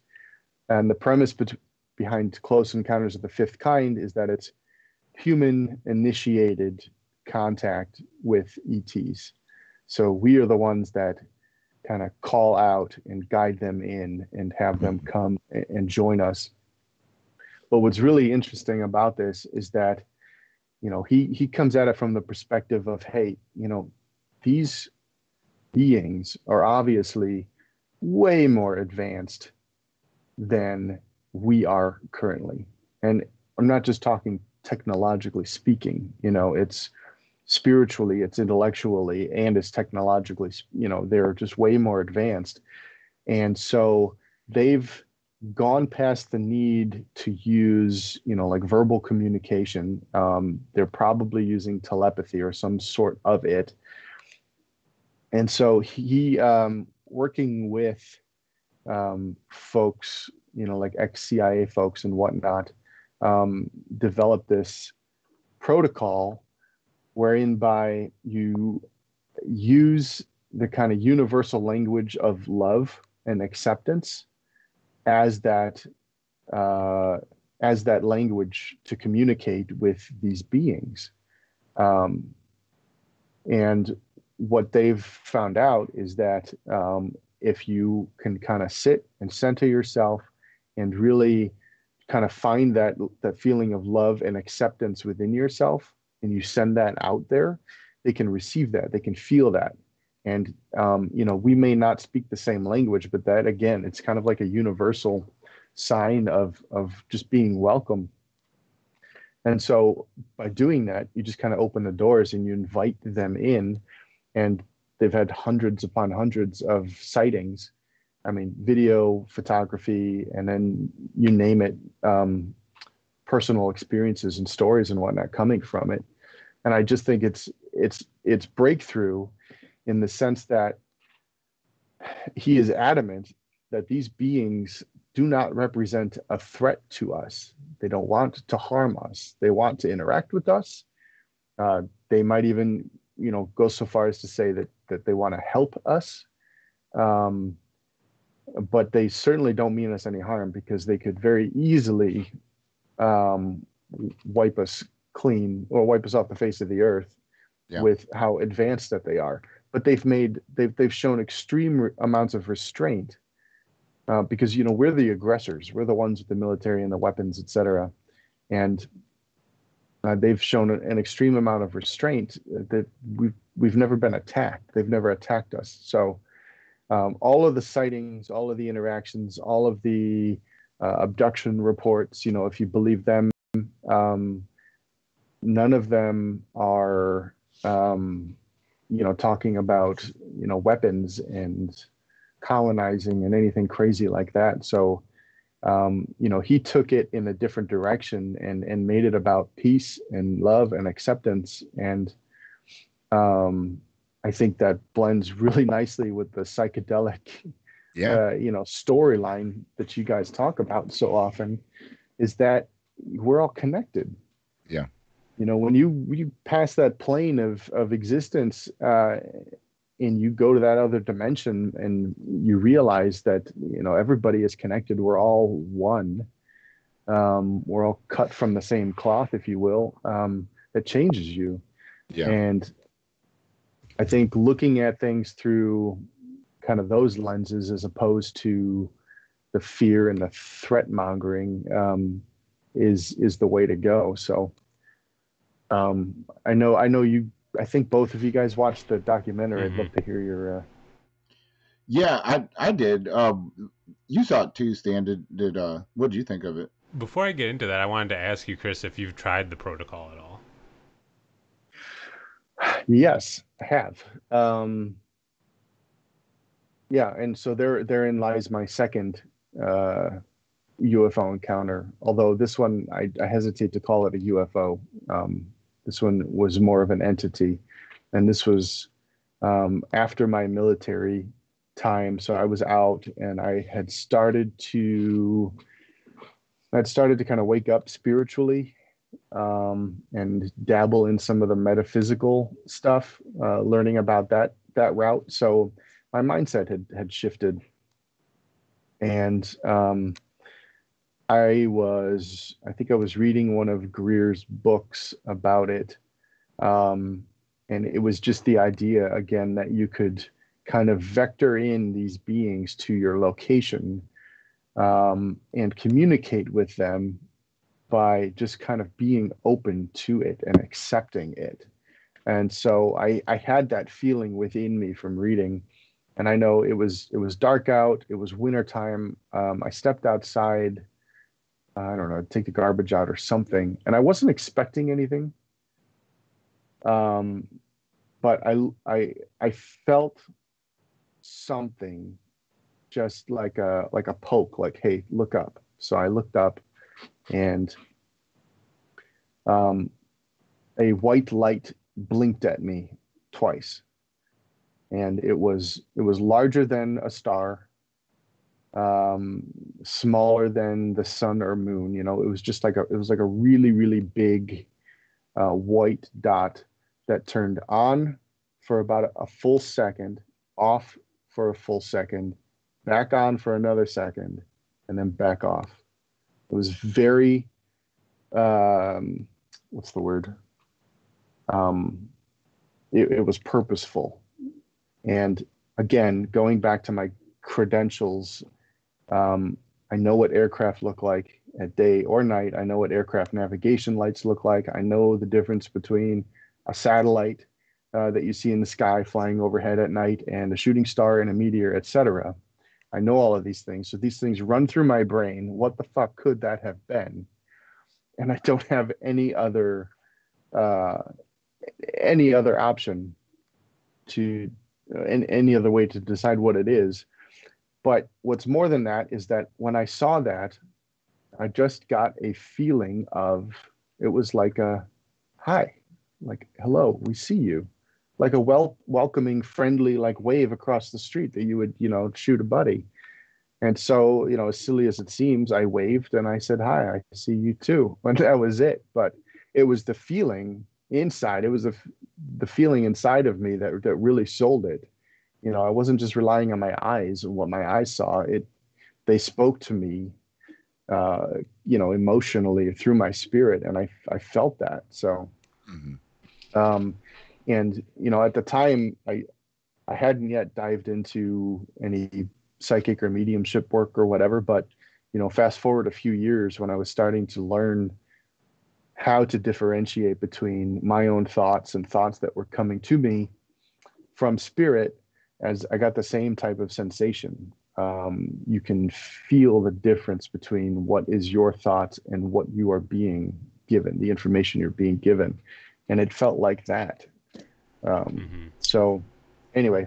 And the premise behind Close Encounters of the Fifth Kind is that it's human-initiated contact with ETs. So we are the ones that kind of call out and guide them in and have them come and join us. But what's really interesting about this is that, he comes at it from the perspective of, hey, these beings are obviously way more advanced than we are currently. And I'm not just talking technologically speaking, it's spiritually, it's intellectually, and it's technologically, they're just way more advanced. And so they've gone past the need to use, like verbal communication. They're probably using telepathy or some sort of it. And so he, working with folks, like ex-CIA folks and whatnot, developed this protocol wherein by you use the kind of universal language of love and acceptance as that language to communicate with these beings. And what they've found out is that if you can kind of sit and center yourself and really kind of find that feeling of love and acceptance within yourself, and you send that out there, they can receive that, they can feel that. And, we may not speak the same language, but that, again, it's kind of like a universal sign of just being welcome. And so by doing that, you just kind of open the doors and you invite them in, and they've had hundreds upon hundreds of sightings. I mean, video, photography, and then you name it, personal experiences and stories and whatnot coming from it. And I just think it's breakthrough in the sense that he is adamant that these beings do not represent a threat to us. They don't want to harm us. They want to interact with us. They might even, go so far as to say that they want to help us. But they certainly don't mean us any harm, because they could very easily wipe us clean or wipe us off the face of the earth with how advanced that they are. But they've shown extreme amounts of restraint because, we're the aggressors. We're the ones with the military and the weapons, etc. And they've shown an extreme amount of restraint that we've never been attacked. They've never attacked us. So all of the sightings, all of the interactions, all of the abduction reports, if you believe them, none of them are, talking about, weapons and colonizing and anything crazy like that. So, he took it in a different direction and made it about peace and love and acceptance. And I think that blends really nicely with the psychedelic, storyline that you guys talk about so often, is that we're all connected. Yeah. When you pass that plane of existence and you go to that other dimension and you realize that, everybody is connected. We're all one. We're all cut from the same cloth, if you will. That changes you. Yeah. And I think looking at things through kind of those lenses, as opposed to the fear and the threat mongering, is the way to go. So I know you I think both of you guys watched the documentary. I'd Hmm. love to hear your. Yeah, I did. You saw it too, Stan. Did what did you think of it? Before I get into that, I wanted to ask you, Chris, if you've tried the protocol at all. Yes, I have. Yeah, and so therein lies my second uh, UFO encounter. Although this one, I hesitate to call it a UFO. This one was more of an entity, and this was after my military time. So I was out, and I'd started to kind of wake up spiritually, and dabble in some of the metaphysical stuff, learning about that route. So my mindset had shifted, and I think I was reading one of Greer's books about it, and it was just the idea again that you could kind of vector in these beings to your location, and communicate with them by just kind of being open to it and accepting it. And so I had that feeling within me from reading. And I know it was dark out, it was winter time. I stepped outside, I don't know, take the garbage out or something, and I wasn't expecting anything. Um, but I felt something, just like a poke, like, hey, look up. So I looked up, and um, a white light blinked at me twice, and it was larger than a star, um, smaller than the sun or moon. It was like a really really big white dot that turned on for about a full second, off for a full second, back on for another second, and then back off. It was very, um, what's the word? Um, it was purposeful. And again, going back to my credentials, um, I know what aircraft look like at day or night. I know what aircraft navigation lights look like. I know the difference between a satellite that you see in the sky flying overhead at night and a shooting star and a meteor, etc. I know all of these things. So these things run through my brain. What the fuck could that have been? And I don't have uh, any other option to in any other way to decide what it is. But what's more than that is that when I saw that, I just got a feeling of, it was like a hi, like hello, we see you, like a welcoming, friendly, like wave across the street that you would, shoot a buddy. And so, as silly as it seems, I waved and I said, hi, I see you too. And that was it. But it was the feeling inside. It was the feeling inside of me that really sold it. I wasn't just relying on my eyes and what my eyes saw. They spoke to me, uh, emotionally through my spirit. And I felt that. So, Hmm. um, and, at the time, I hadn't yet dived into any psychic or mediumship work or whatever, but fast forward a few years when I was starting to learn how to differentiate between my own thoughts and thoughts that were coming to me from spirit, as I got the same type of sensation. You can feel the difference between what is your thoughts and what you are being given, the information you're being given. And it felt like that. Hmm. So, anyway,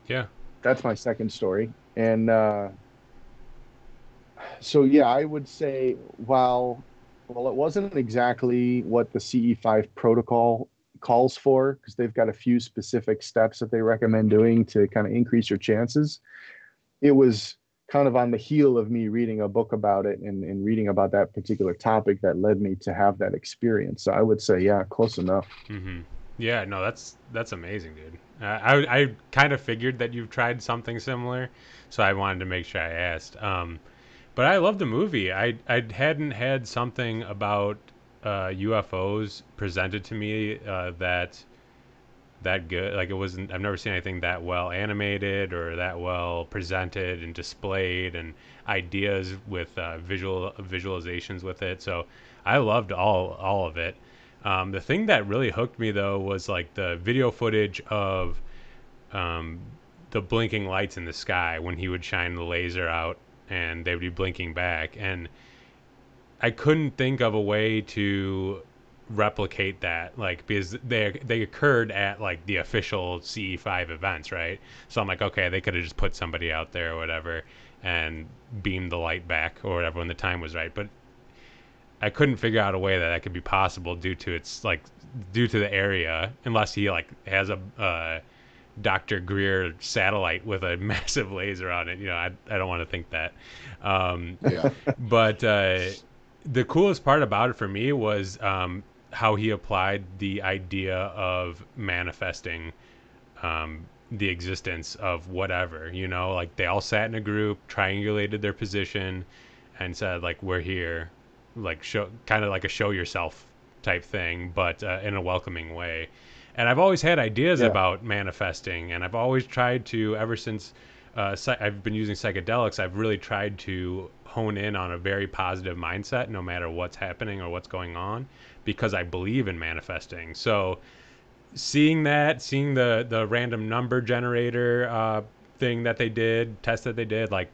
Yeah. that's my second story. And so, yeah, I would say, while it wasn't exactly what the CE5 protocol calls for, because they've got a few specific steps that they recommend doing to kind of increase your chances, it was kind of on the heel of me reading a book about it, and reading about that particular topic that led me to have that experience. So I would say, yeah, close enough. Hmm. Yeah, no, that's amazing, dude. I kind of figured that you've tried something similar, so I wanted to make sure I asked. But I love the movie. I hadn't had something about UFOs presented to me that good. Like it wasn't. I've never seen anything that well animated or that well presented and displayed, and ideas with visualizations with it. So I loved all of it. The thing that really hooked me though was like the video footage of um, the blinking lights in the sky when he would shine the laser out and they would be blinking back. And I couldn't think of a way to replicate that, like, because they occurred at like the official CE5 events, right? So I'm like, okay, they could have just put somebody out there or whatever and beamed the light back or whatever when the time was right. But I couldn't figure out a way that could be possible due to the area, unless he like has a Dr. Greer satellite with a massive laser on it. I don't want to think that. Yeah. But the coolest part about it for me was how he applied the idea of manifesting the existence of whatever. Like they all sat in a group, triangulated their position, and said like, "We're here," like show, kind of like a show yourself type thing, but in a welcoming way. And I've always had ideas about manifesting, and I've always tried to, ever since I've been using psychedelics, I've really tried to hone in on a very positive mindset no matter what's happening or what's going on, because I believe in manifesting. So seeing the random number generator thing that they did, test that they did, like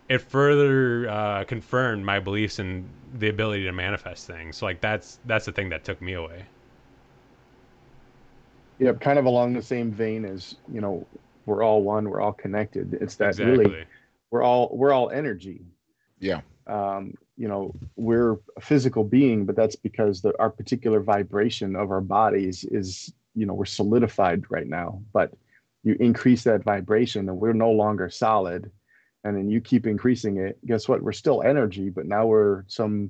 it further confirmed my beliefs in the ability to manifest things. So like that's the thing that took me away. Yeah, kind of along the same vein as, we're all one, we're all connected. It's that Exactly. really we're all energy. Yeah. We're a physical being, but that's because our particular vibration of our bodies is, we're solidified right now. But you increase that vibration and we're no longer solid. And then you keep increasing it. Guess what? We're still energy, but now we're some,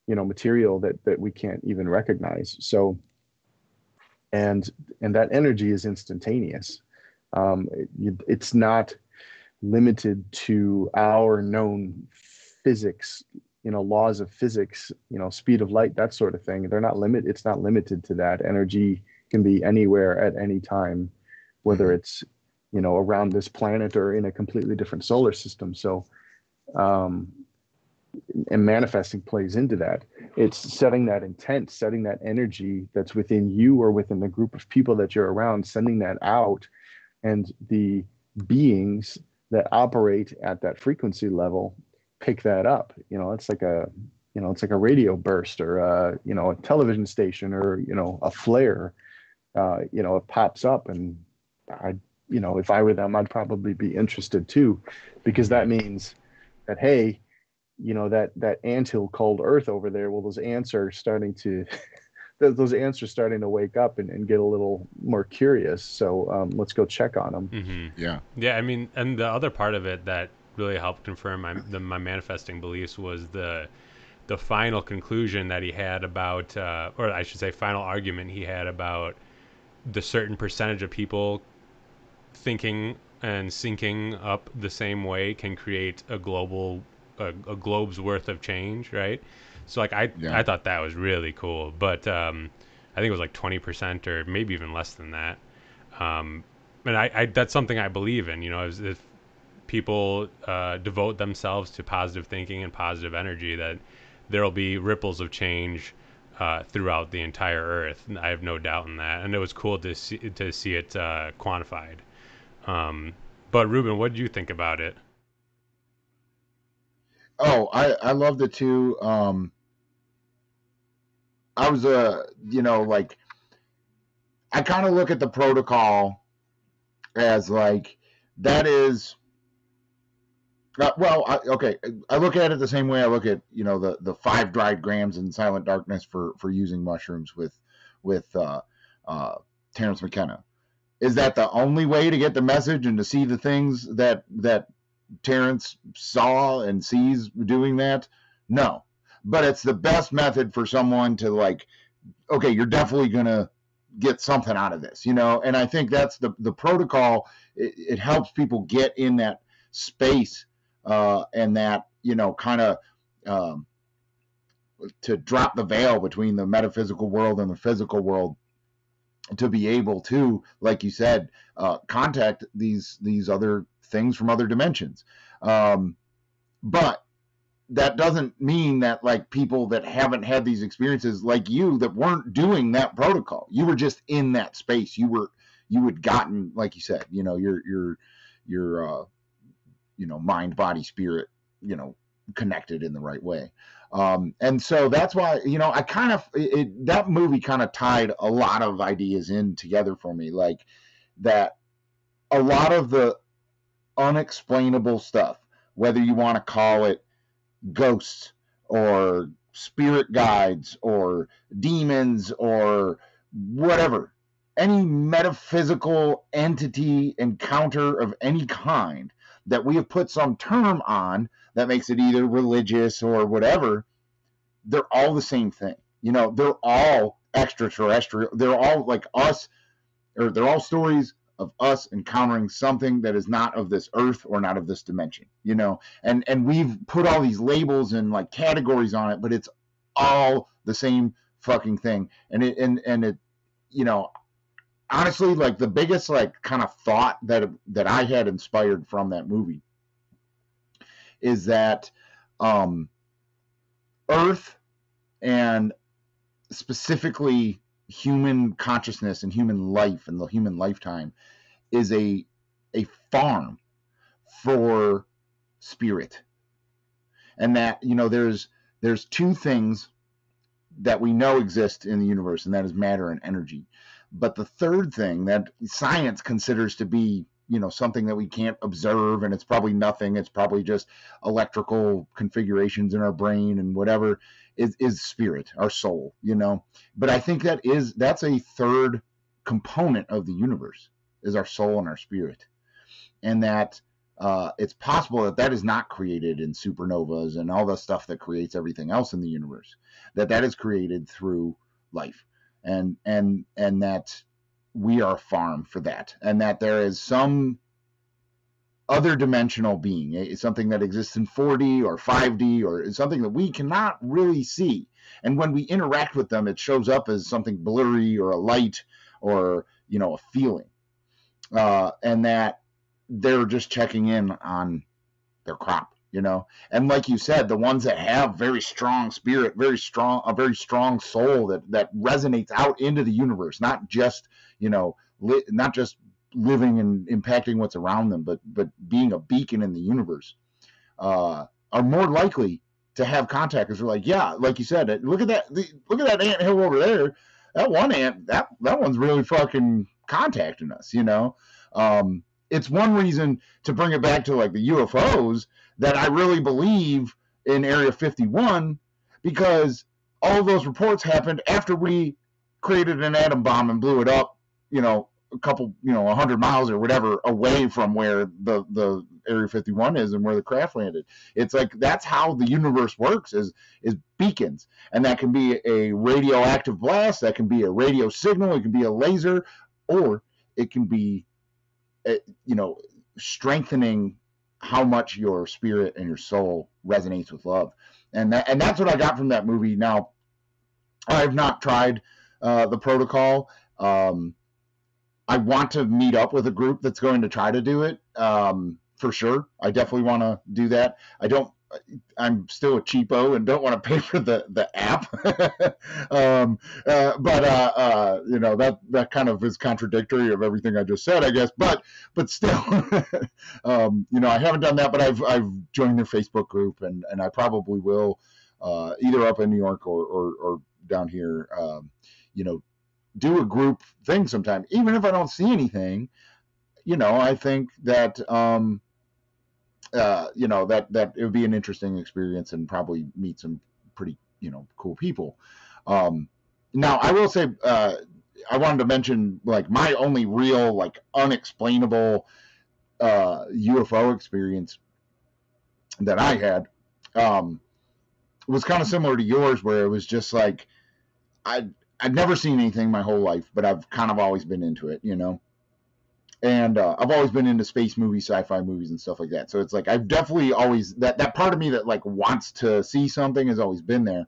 material that we can't even recognize. So, and that energy is instantaneous. It's not limited to our known physics, laws of physics, speed of light, that sort of thing. It's not limited to that. Energy can be anywhere at any time, whether it's, around this planet or in a completely different solar system. So, and manifesting plays into that. It's setting that intent, setting that energy that's within you or within the group of people that you're around, sending that out, and the beings that operate at that frequency level pick that up. It's like a radio burst or a television station or a flare. It pops up, and if I were them, I'd probably be interested too, because that means that, hey, that anthill called Earth over there, well, those ants are starting to wake up and get a little more curious. So let's go check on them. Mm-hmm. Yeah. Yeah. I mean, and the other part of it that really helped confirm my manifesting beliefs was the final conclusion that he had about, or I should say, final argument he had about the certain percentage of people thinking and syncing up the same way can create a globe's worth of change, right? So like I thought that was really cool, but I think it was like 20% or maybe even less than that. And I that's something I believe in. If people devote themselves to positive thinking and positive energy, that there'll be ripples of change throughout the entire Earth. I have no doubt in that, and it was cool to see it quantified. But Ruben, what did you think about it? Oh, I loved it too. I was like, I kind of look at the protocol as like, that is, okay. I look at it the same way I look at, the 5 dried grams in silent darkness for using mushrooms with Terrence McKenna. Is that the only way to get the message and to see the things that Terrence saw and sees doing that? No, but it's the best method for someone to like, okay, you're definitely gonna get something out of this, and I think that's the protocol. It helps people get in that space and that kind of to drop the veil between the metaphysical world and the physical world, to be able to, like you said, contact these other things from other dimensions. But that doesn't mean that like people that haven't had these experiences like you that weren't doing that protocol, you were just in that space. You had gotten, like you said, your mind, body, spirit, connected in the right way. And so that's why, I kind of, that movie kind of tied a lot of ideas in together for me. Like that a lot of the unexplainable stuff, whether you want to call it ghosts or spirit guides or demons or whatever, any metaphysical entity encounter of any kind that we have put some term on that makes it either religious or whatever, they're all the same thing. They're all extraterrestrial. They're all like us, or they're all stories of us encountering something that is not of this earth or not of this dimension, and we've put all these labels and like categories on it, but it's all the same fucking thing. And it honestly, like the biggest like kind of thought that I had inspired from that movie is that Earth, and specifically human consciousness and human life and the human lifetime, is a farm for spirit. And that, there's two things that we know exist in the universe, and that is matter and energy. But the third thing that science considers to be, something that we can't observe, and it's probably nothing, it's probably just electrical configurations in our brain and whatever, is spirit, our soul, But I think that's a third component of the universe, is our soul and our spirit. And that it's possible that is not created in supernovas and all the stuff that creates everything else in the universe, that is created through life, and that we are a farm for that, and that there is some other dimensional being, something that exists in 4D or 5D, or something that we cannot really see. And when we interact with them, it shows up as something blurry or a light or, a feeling. And that they're just checking in on their crop, And like you said, the ones that have very strong spirit, a very strong soul that resonates out into the universe, not just, not just living and impacting what's around them, but being a beacon in the universe, are more likely to have contact. Because we're like, yeah, like you said, look at that ant hill over there. That one ant, that one's really fucking contacting us, It's one reason, to bring it back to like the UFOs, that I really believe in Area 51, because all of those reports happened after we created an atom bomb and blew it up, a couple, 100 miles or whatever away from where the Area 51 is and where the craft landed. It's like, that's how the universe works, is beacons. And that can be a radioactive blast, that can be a radio signal, it can be a laser, or it can be, strengthening how much your spirit and your soul resonates with love. And that's what I got from that movie. Now, I've not tried the protocol. I want to meet up with a group that's going to try to do it, for sure. I definitely want to do that. I'm still a cheapo and don't want to pay for the app. That kind of is contradictory of everything I just said, I guess. But still, I haven't done that, but I've joined their Facebook group, and I probably will, either up in New York or down here, do a group thing sometime, even if I don't see anything. I think that that it would be an interesting experience, and probably meet some pretty, cool people. Now, I will say, I wanted to mention, like, my only real, like, unexplainable UFO experience that I had was kind of similar to yours, where it was just like, I'd never seen anything my whole life, but I've kind of always been into it, And I've always been into space movies, sci-fi movies, and stuff like that. So it's like, I've definitely always, that part of me that like wants to see something has always been there.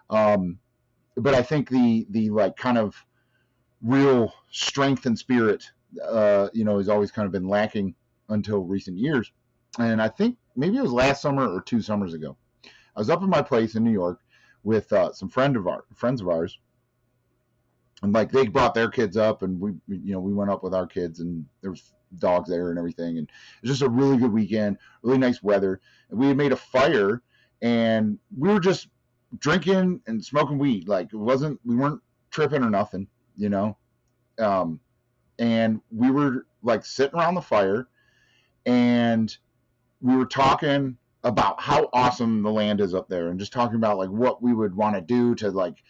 But I think the like kind of real strength and spirit, has always kind of been lacking until recent years. And I think maybe it was last summer or 2 summers ago. I was up at my place in New York with some friends of ours, and like they brought their kids up, and we went up with our kids, and there was dogs there and everything, and it was just a really good weekend, really nice weather, and we had made a fire, and we were just drinking and smoking weed. Like we weren't tripping or nothing, and we were like sitting around the fire, and we were talking about how awesome the land is up there, and just talking about like what we would want to do to like,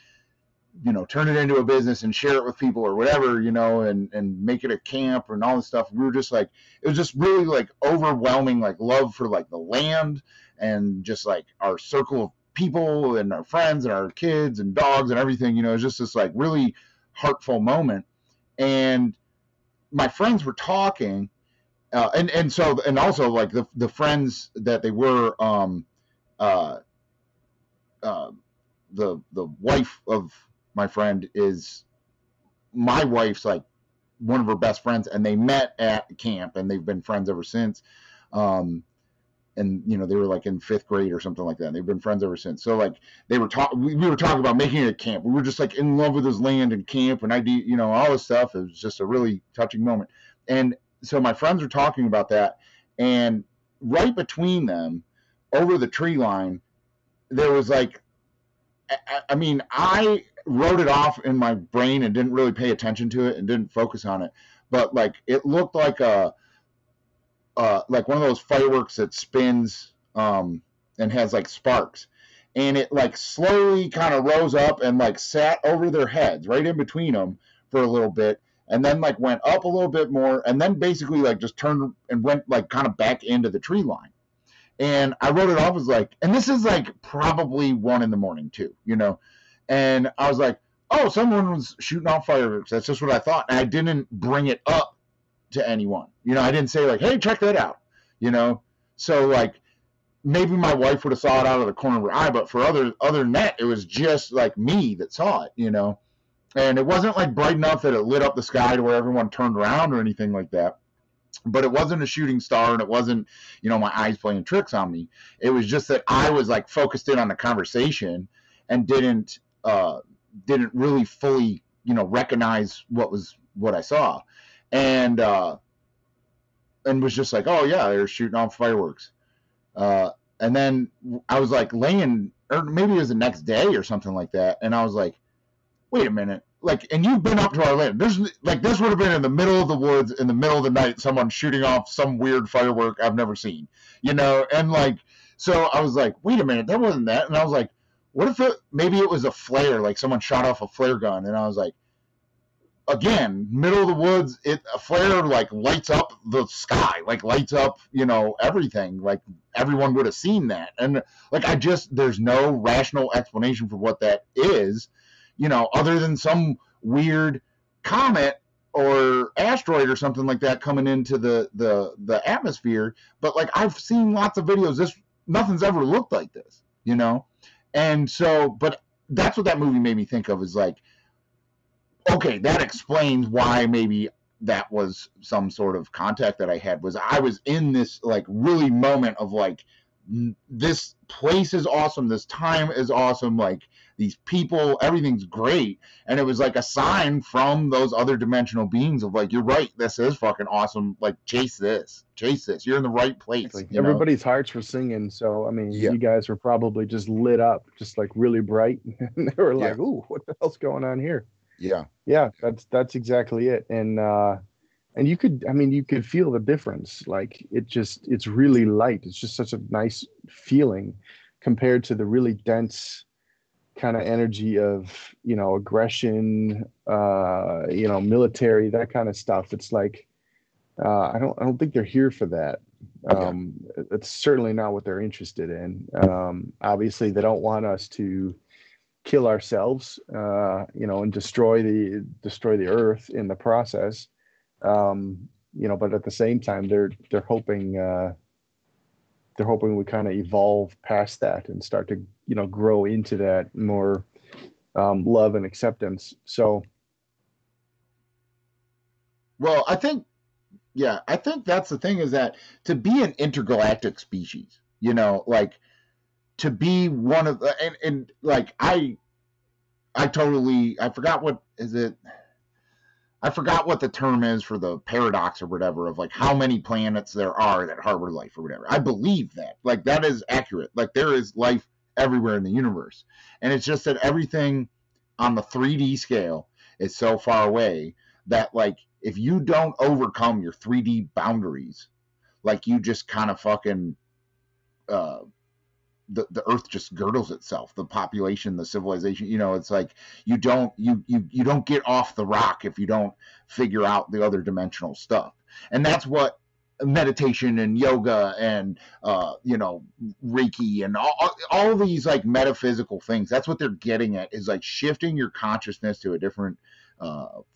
turn it into a business and share it with people or whatever, and make it a camp and all this stuff. We were just like, it was just really like overwhelming, like love for like the land and just like our circle of people and our friends and our kids and dogs and everything, it was just this like really heartful moment. And my friends were talking, and also like the friends that they were, the wife of my friend is my wife's like one of her best friends, and they met at camp, and they've been friends ever since. And they were like in 5th grade or something like that. They've been friends ever since. So like we were talking about making it a camp. We were just like in love with this land and camp and all this stuff. It was just a really touching moment. And so my friends were talking about that, and right between them, over the tree line, there was like, I wrote it off in my brain and didn't really pay attention to it and didn't focus on it, but like it looked like like one of those fireworks that spins and has like sparks, and it like slowly kind of rose up and like sat over their heads right in between them for a little bit, and then like went up a little bit more, and then basically like just turned and went like kind of back into the tree line. And I wrote it off as like, and this is like probably 1 a.m. too, and I was like, oh, someone was shooting off fireworks. That's just what I thought. And I didn't bring it up to anyone, I didn't say like, hey, check that out, so like maybe my wife would have saw it out of the corner of her eye, but for other than that, it was just like me that saw it, and it wasn't like bright enough that it lit up the sky to where everyone turned around or anything like that. But it wasn't a shooting star, and it wasn't, my eyes playing tricks on me. It was just that I was like focused in on the conversation and didn't really fully, recognize what I saw, and was just like, oh yeah, they're shooting off fireworks. And then I was like laying, or maybe it was the next day or something like that, and I was like, wait a minute. Like, and you've been up to our land. There's like, this would have been in the middle of the woods, in the middle of the night, someone shooting off some weird firework I've never seen, and like, so I was like, wait a minute, that wasn't that. And I was like, what if maybe it was a flare, like someone shot off a flare gun. And I was like, again, middle of the woods, a flare like lights up the sky, like lights up, everything, like everyone would have seen that. And like, there's no rational explanation for what that is, other than some weird comet or asteroid or something like that coming into the atmosphere. But like, I've seen lots of videos. Nothing's ever looked like this, And so, but that's what that movie made me think of, is like, okay, that explains why maybe that was some sort of contact that I had. I was in this like really moment of like, this place is awesome, this time is awesome, like these people, everything's great. And it was like a sign from those other dimensional beings of like, you're right, this is fucking awesome, like chase this, you're in the right place. Everybody's hearts were singing. So I mean, You guys were probably just lit up, just like really bright. And they were like, ooh, what the hell's going on here? Yeah, that's exactly it. And you could feel the difference. Like it's really light. It's just such a nice feeling compared to the really dense kind of energy of, aggression, military, that kind of stuff. It's like, I don't think they're here for that. It's certainly not what they're interested in. Obviously they don't want us to kill ourselves, and destroy the earth in the process. But at the same time, they're hoping we kind of evolve past that and start to, grow into that more love and acceptance. So, well, I think that's the thing, is that to be an intergalactic species, like to be one of the, and like I forgot what is it. I forgot what the term is for the paradox or whatever of like how many planets there are that harbor life or whatever. I believe that. Like that is accurate. Like there is life everywhere in the universe. And it's just that everything on the 3D scale is so far away that like if you don't overcome your 3D boundaries, like you just kind of fucking the earth just girdles itself, the population, the civilization, you know, it's like you don't get off the rock if you don't figure out the other dimensional stuff. And that's what meditation and yoga and you know, Reiki and all these like metaphysical things, that's what they're getting at, is like shifting your consciousness to a different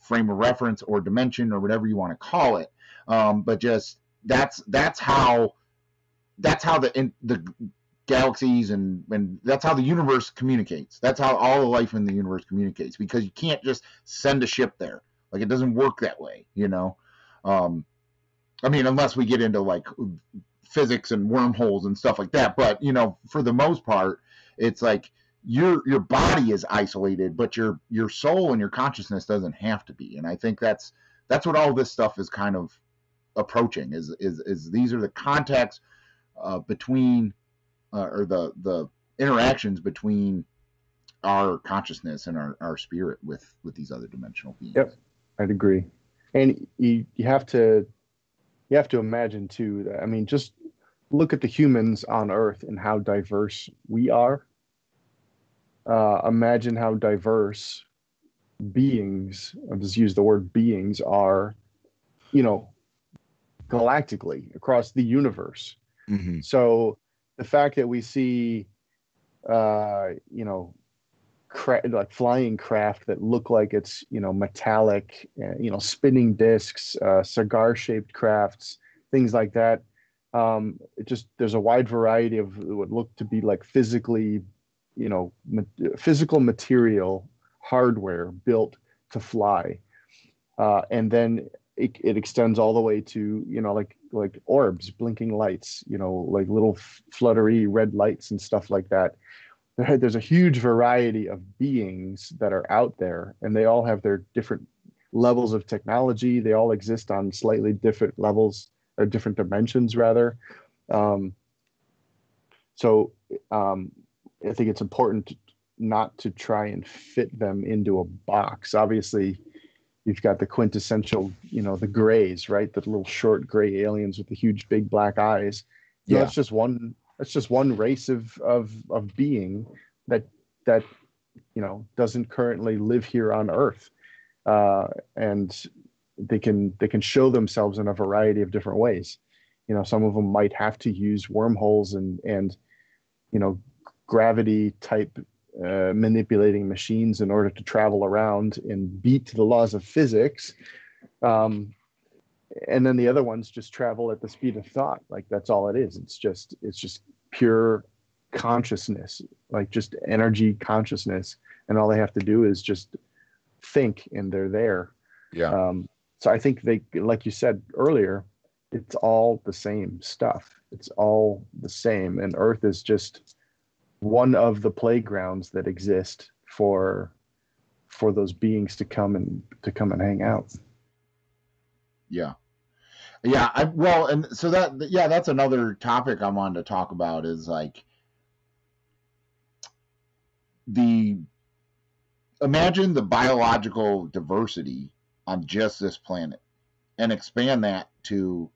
frame of reference or dimension or whatever you want to call it. But just that's how the galaxies and that's how the universe communicates. That's how all the life in the universe communicates, because you can't just send a ship there. Like it doesn't work that way, you know. I mean, unless we get into like physics and wormholes and stuff like that. But you know, for the most part, it's like your body is isolated, but your soul and your consciousness doesn't have to be. And I think that's what all this stuff is kind of approaching. Is these are the contacts between or the interactions between our consciousness and our spirit with these other dimensional beings. Yep, I'd agree. And you have to imagine too that, I mean, just look at the humans on Earth and how diverse we are. Imagine how diverse beings, I'll just use the word beings, are, you know, galactically across the universe. Mm-hmm. So the fact that we see, you know, like flying craft that look like it's, you know, metallic, you know, spinning discs, cigar-shaped crafts, things like that. It just, there's a wide variety of what look to be like physically, you know, physical material, hardware built to fly. And then it extends all the way to, you know, like orbs, blinking lights, you know, like little fluttery red lights and stuff like that. There's a huge variety of beings that are out there, and they all have their different levels of technology. They all exist on slightly different levels, or different dimensions rather. So I think it's important not to try and fit them into a box. Obviously, you've got the quintessential, you know, the grays, right? The little short gray aliens with the huge big black eyes. You know, it's just one race of being that you know doesn't currently live here on Earth, and they can show themselves in a variety of different ways. You know, some of them might have to use wormholes and you know, gravity type manipulating machines in order to travel around and beat the laws of physics. And then the other ones just travel at the speed of thought. Like that's all it is. It's just pure consciousness, like just energy consciousness. And all they have to do is just think and they're there. Yeah. So I think they, like you said earlier, it's all the same stuff. It's all the same. And Earth is just one of the playgrounds that exist for those beings to come and hang out. Yeah. Well, and so that's another topic I wanted to talk about, is like imagine the biological diversity on just this planet and expand that to,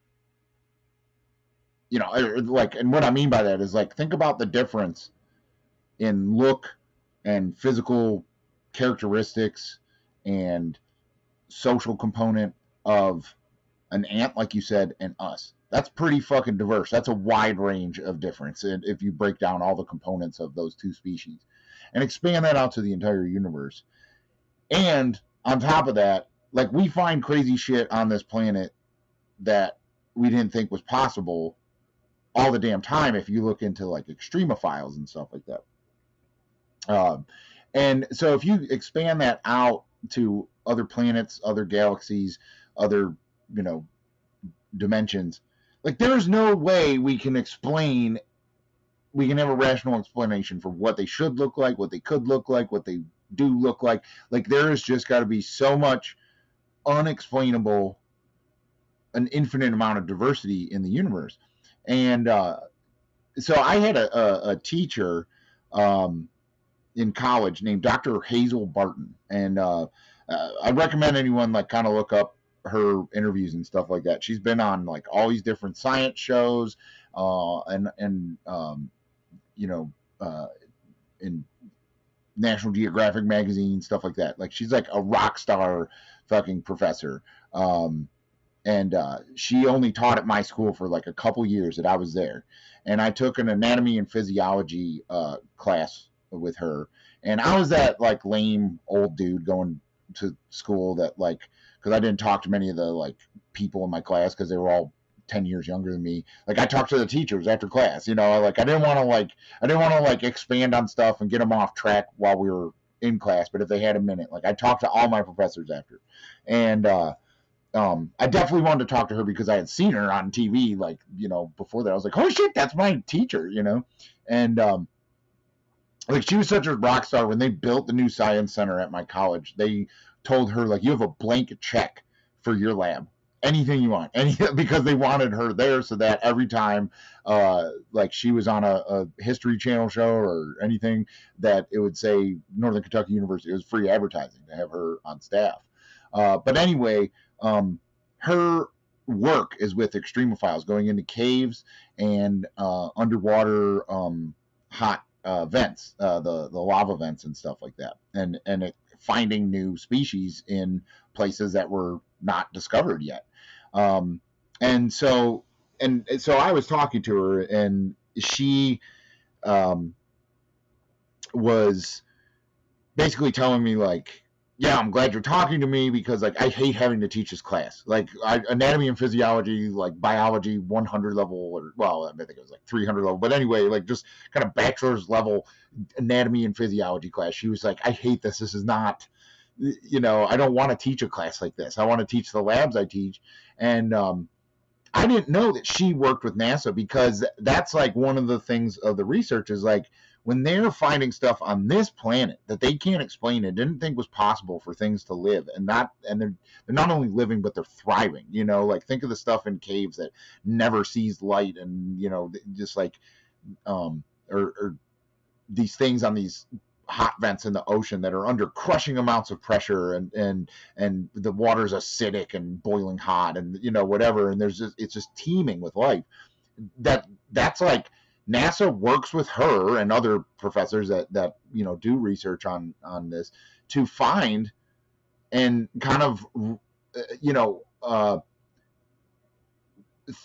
you know, like, and what I mean by that is like, think about the difference in look and physical characteristics and social component of an ant, like you said, and us. That's pretty fucking diverse. That's a wide range of difference if you break down all the components of those two species and expand that out to the entire universe. And on top of that, like, we find crazy shit on this planet that we didn't think was possible all the damn time if you look into like extremophiles and stuff like that. And so if you expand that out to other planets, other galaxies, other, you know, dimensions, like, there's no way we can explain we can have a rational explanation for what they should look like, what they could look like, what they do look like. Like there has just got to be so much unexplainable, an infinite amount of diversity in the universe. And so I had a teacher in college named Dr. Hazel Barton, and I recommend anyone like kind of look up her interviews and stuff like that. She's been on like all these different science shows, and you know, in National Geographic magazine, stuff like that. Like she's like a rock star fucking professor. And she only taught at my school for like a couple years that I was there. And I took an anatomy and physiology class with her. And I was that like lame old dude going to school that like, because I didn't talk to many of the like people in my class because they were all 10 years younger than me. Like I talked to the teachers after class, you know, like I didn't want to like expand on stuff and get them off track while we were in class. But if they had a minute, like I talked to all my professors after. And I definitely wanted to talk to her because I had seen her on TV, like, you know, before that. I was like, oh shit, that's my teacher, you know? And like she was such a rock star. When they built the new science center at my college, they told her, like, you have a blank check for your lab. Anything you want. Because they wanted her there so that every time like she was on a History Channel show or anything, that it would say Northern Kentucky University. It was free advertising to have her on staff. But anyway, her work is with extremophiles, going into caves and underwater hot vents, the lava vents and stuff like that, and finding new species in places that were not discovered yet. And so I was talking to her, and she was basically telling me like, yeah, I'm glad you're talking to me because like I hate having to teach this class. Like anatomy and physiology, like biology 100 level, or well, I think it was like 300 level. But anyway, like just kind of bachelor's level anatomy and physiology class. She was like, I hate this. This is not, you know, I don't want to teach a class like this. I want to teach the labs I teach. And I didn't know that she worked with NASA, because that's like one of the things of the research is like, when they're finding stuff on this planet that they can't explain, and didn't think was possible for things to live, and they're not only living, but they're thriving, you know, like think of the stuff in caves that never sees light, and, you know, just like, or these things on these hot vents in the ocean that are under crushing amounts of pressure, and the water's acidic and boiling hot, and, you know, whatever. And it's just teeming with life. That's like, NASA works with her and other professors that you know do research on this to find and kind of you know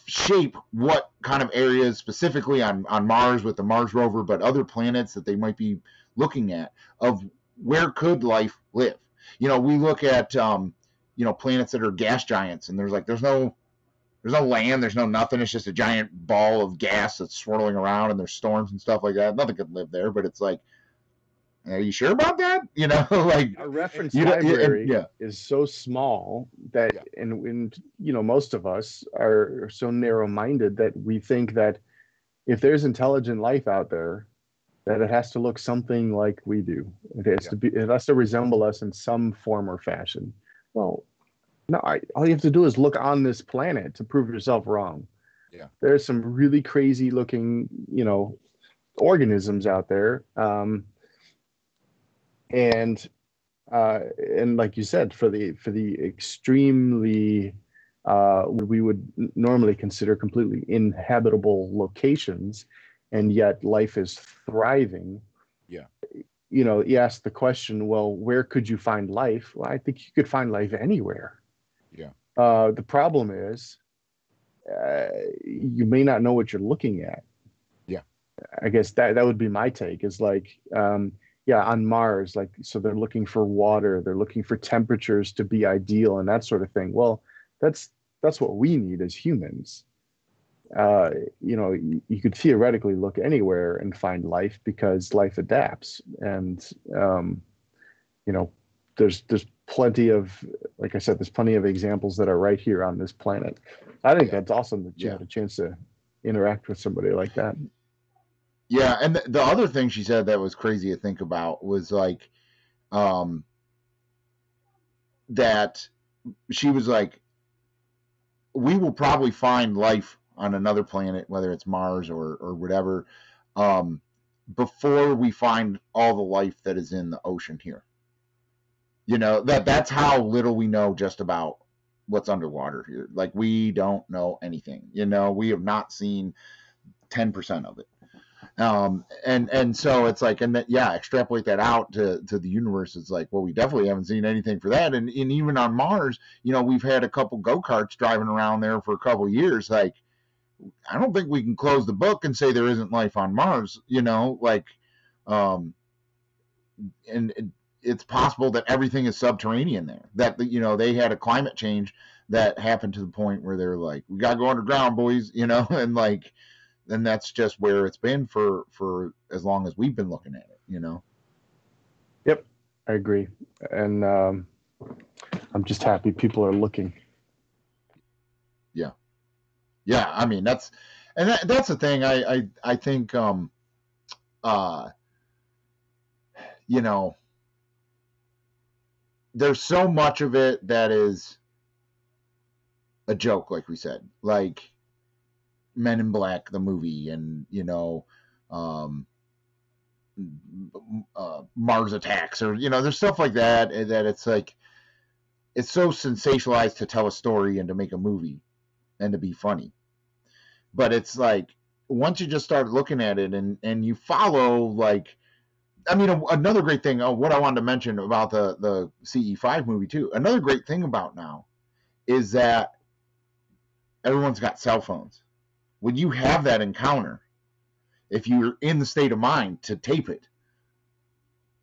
shape what kind of areas specifically on Mars with the Mars rover, but other planets that they might be looking at, of where could life live. You know, we look at you know, planets that are gas giants, and there's no land, there's no nothing. It's just a giant ball of gas that's swirling around, and there's storms and stuff like that. Nothing could live there, but it's like, are you sure about that? You know, like our reference library is so small that, and you know, most of us are so narrow-minded that we think that if there's intelligent life out there, that it has to look something like we do. It has to resemble us in some form or fashion. Well, no, all you have to do is look on this planet to prove yourself wrong. Yeah, there's some really crazy looking, you know, organisms out there, and like you said, for the extremely we would normally consider completely inhabitable locations, and yet life is thriving. Yeah, you know, you ask the question, well, where could you find life? Well, I think you could find life anywhere. Yeah. The problem is you may not know what you're looking at. Yeah. I guess that would be my take, is like, on Mars, like, so they're looking for water, they're looking for temperatures to be ideal and that sort of thing. Well, that's what we need as humans. You know, you could theoretically look anywhere and find life because life adapts. And, you know, there's plenty of, like I said, there's plenty of examples that are right here on this planet. I think that's awesome that you had a chance to interact with somebody like that. Yeah, and the other thing she said that was crazy to think about was like, that she was like, we will probably find life on another planet, whether it's Mars or whatever, before we find all the life that is in the ocean here. That's how little we know just about what's underwater here. Like, we don't know anything. We have not seen 10% of it. And so it's like, and that, yeah, extrapolate that out to the universe. It's like, well, we definitely haven't seen anything for that. And even on Mars, we've had a couple go-karts driving around there for a couple of years. Like, I don't think we can close the book and say there isn't life on Mars, like, and it's possible that everything is subterranean there, that, they had a climate change that happened to the point where they're like, we got to go underground, boys, and like, and that's just where it's been for as long as we've been looking at it. Yep, I agree. And I'm just happy people are looking. Yeah. Yeah, I mean, that's the thing. I think there's so much of it that is a joke, like we said, like Men in Black, the movie, and Mars Attacks, or there's stuff like that it's like, it's so sensationalized to tell a story and to make a movie and to be funny. But it's like, once you just start looking at it and you follow, like, I mean, another great thing, what I wanted to mention about the CE5 movie too, another great thing about now is that everyone's got cell phones. When you have that encounter, if you're in the state of mind to tape it,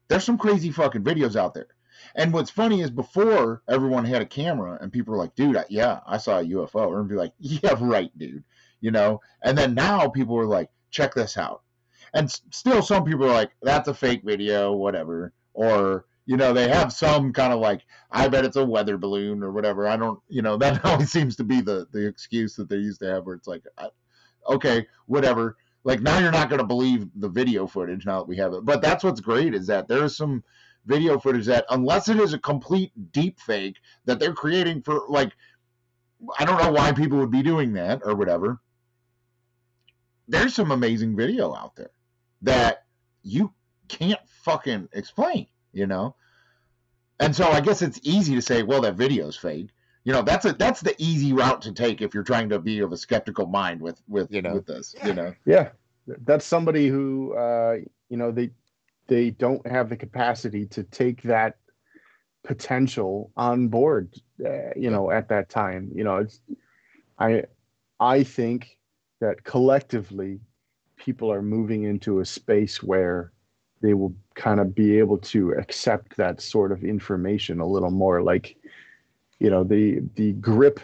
there's some crazy fucking videos out there. And what's funny is, before, everyone had a camera and people were like, dude, yeah, I saw a UFO. And be like, yeah, right, dude. And then now people are like, check this out. And still some people are like, that's a fake video, whatever. Or, they have some kind of like, I bet it's a weather balloon or whatever. I don't, that always seems to be the excuse that they used to have, where it's like, okay, whatever. Like, now you're not going to believe the video footage now that we have it. But that's what's great, is that there's some video footage that, unless it is a complete deep fake that they're creating for, like, I don't know why people would be doing that or whatever. There's some amazing video out there that you can't fucking explain, And so I guess it's easy to say, well, that video's fake. That's the easy route to take if you're trying to be of a skeptical mind with this. Yeah, that's somebody who they don't have the capacity to take that potential on board. At that time, it's I think that collectively people are moving into a space where they will kind of be able to accept that sort of information a little more. Like, the grip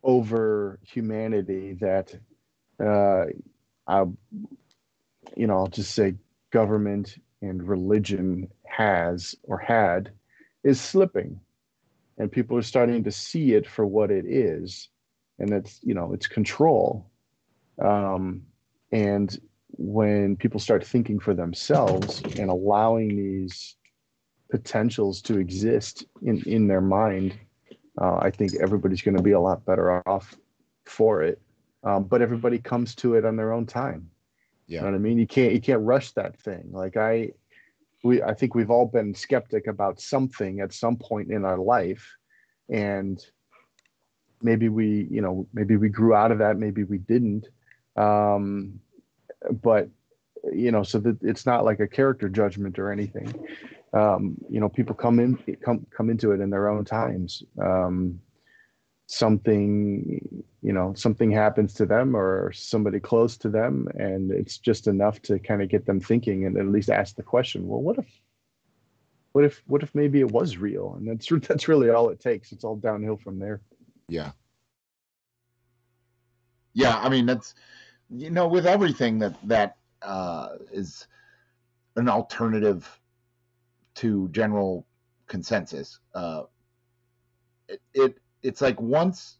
over humanity that, I'll just say government and religion has or had, is slipping. And people are starting to see it for what it is. And it's, it's control. And when people start thinking for themselves and allowing these potentials to exist in their mind, I think everybody's going to be a lot better off for it. But everybody comes to it on their own time. Yeah. You know what I mean? You can't rush that thing. Like, I think we've all been skeptic about something at some point in our life, and maybe we grew out of that, maybe we didn't. But so that it's not like a character judgment or anything. People come into it in their own times. Something happens to them or somebody close to them, and it's just enough to kind of get them thinking and at least ask the question, well, what if maybe it was real? And that's really all it takes. It's all downhill from there. Yeah. Yeah. I mean, that's, with everything that is an alternative to general consensus, it's like, once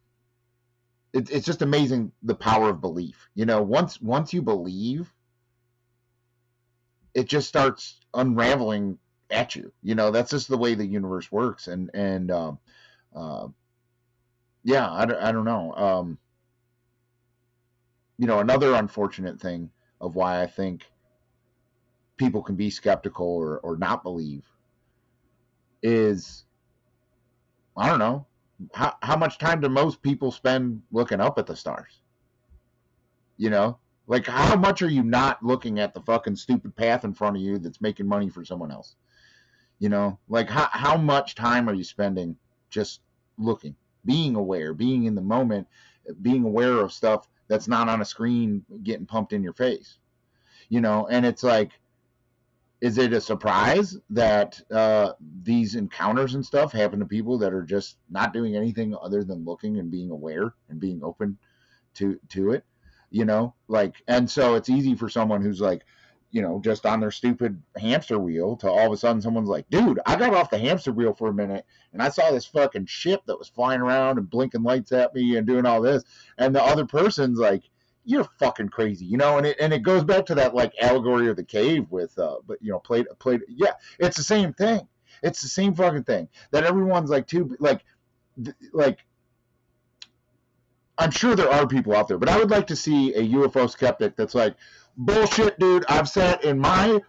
it's just amazing, the power of belief. Once you believe, it just starts unraveling at you. You know, that's just the way the universe works. And yeah, I don't know. You know, another unfortunate thing of why I think people can be skeptical or not believe is, I don't know, how much time do most people spend looking up at the stars? You know, like how much are you not looking at the fucking stupid path in front of you that's making money for someone else? You know, like how much time are you spending just looking, being aware, being in the moment, being aware of stuff that's not on a screen getting pumped in your face? You know, and it's like, is it a surprise that these encounters and stuff happen to people that are just not doing anything other than looking and being aware and being open to it? You know, like, and so it's easy for someone who's like, you know, just on their stupid hamster wheel to all of a sudden someone's like, dude, I got off the hamster wheel for a minute and I saw this fucking ship that was flying around and blinking lights at me and doing all this. And the other person's like, you're fucking crazy, you know, and it goes back to that like allegory of the cave with but you know, plate, yeah, it's the same thing. It's the same fucking thing that everyone's like too like I'm sure there are people out there, but I would like to see a UFO skeptic that's like, bullshit, dude. I've sat in my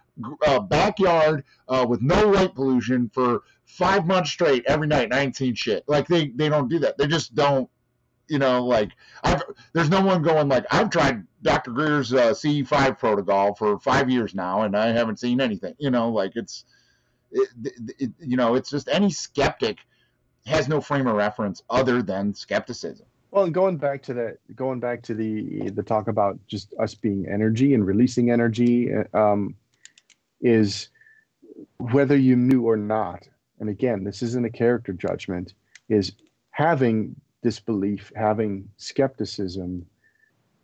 backyard with no light pollution for 5 months straight every night and I ain't seen shit. Like they don't do that. They just don't. You know, like there's no one going like, I've tried Dr. Greer's CE5 protocol for 5 years now and I haven't seen anything. You know, like you know, it's just any skeptic has no frame of reference other than skepticism. Well, and going back to the talk about just us being energy and releasing energy, is whether you knew or not. And again, this isn't a character judgment. Is having disbelief, having skepticism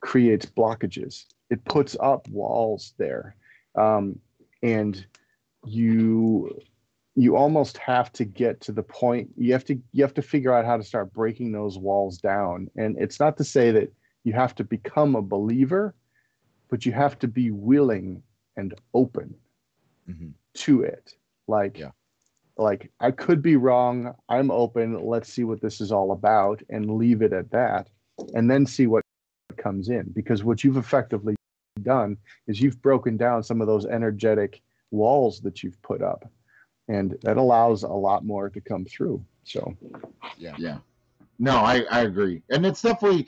creates blockages. It puts up walls there, and you almost have to get to the point. You have to figure out how to start breaking those walls down. And it's not to say that you have to become a believer, but you have to be willing and open to it. Like, yeah. Like, I could be wrong. I'm open. Let's see what this is all about and leave it at that, and then see what comes in. Because what you've effectively done is you've broken down some of those energetic walls that you've put up, and that allows a lot more to come through. So, yeah. No, I agree. And it's definitely,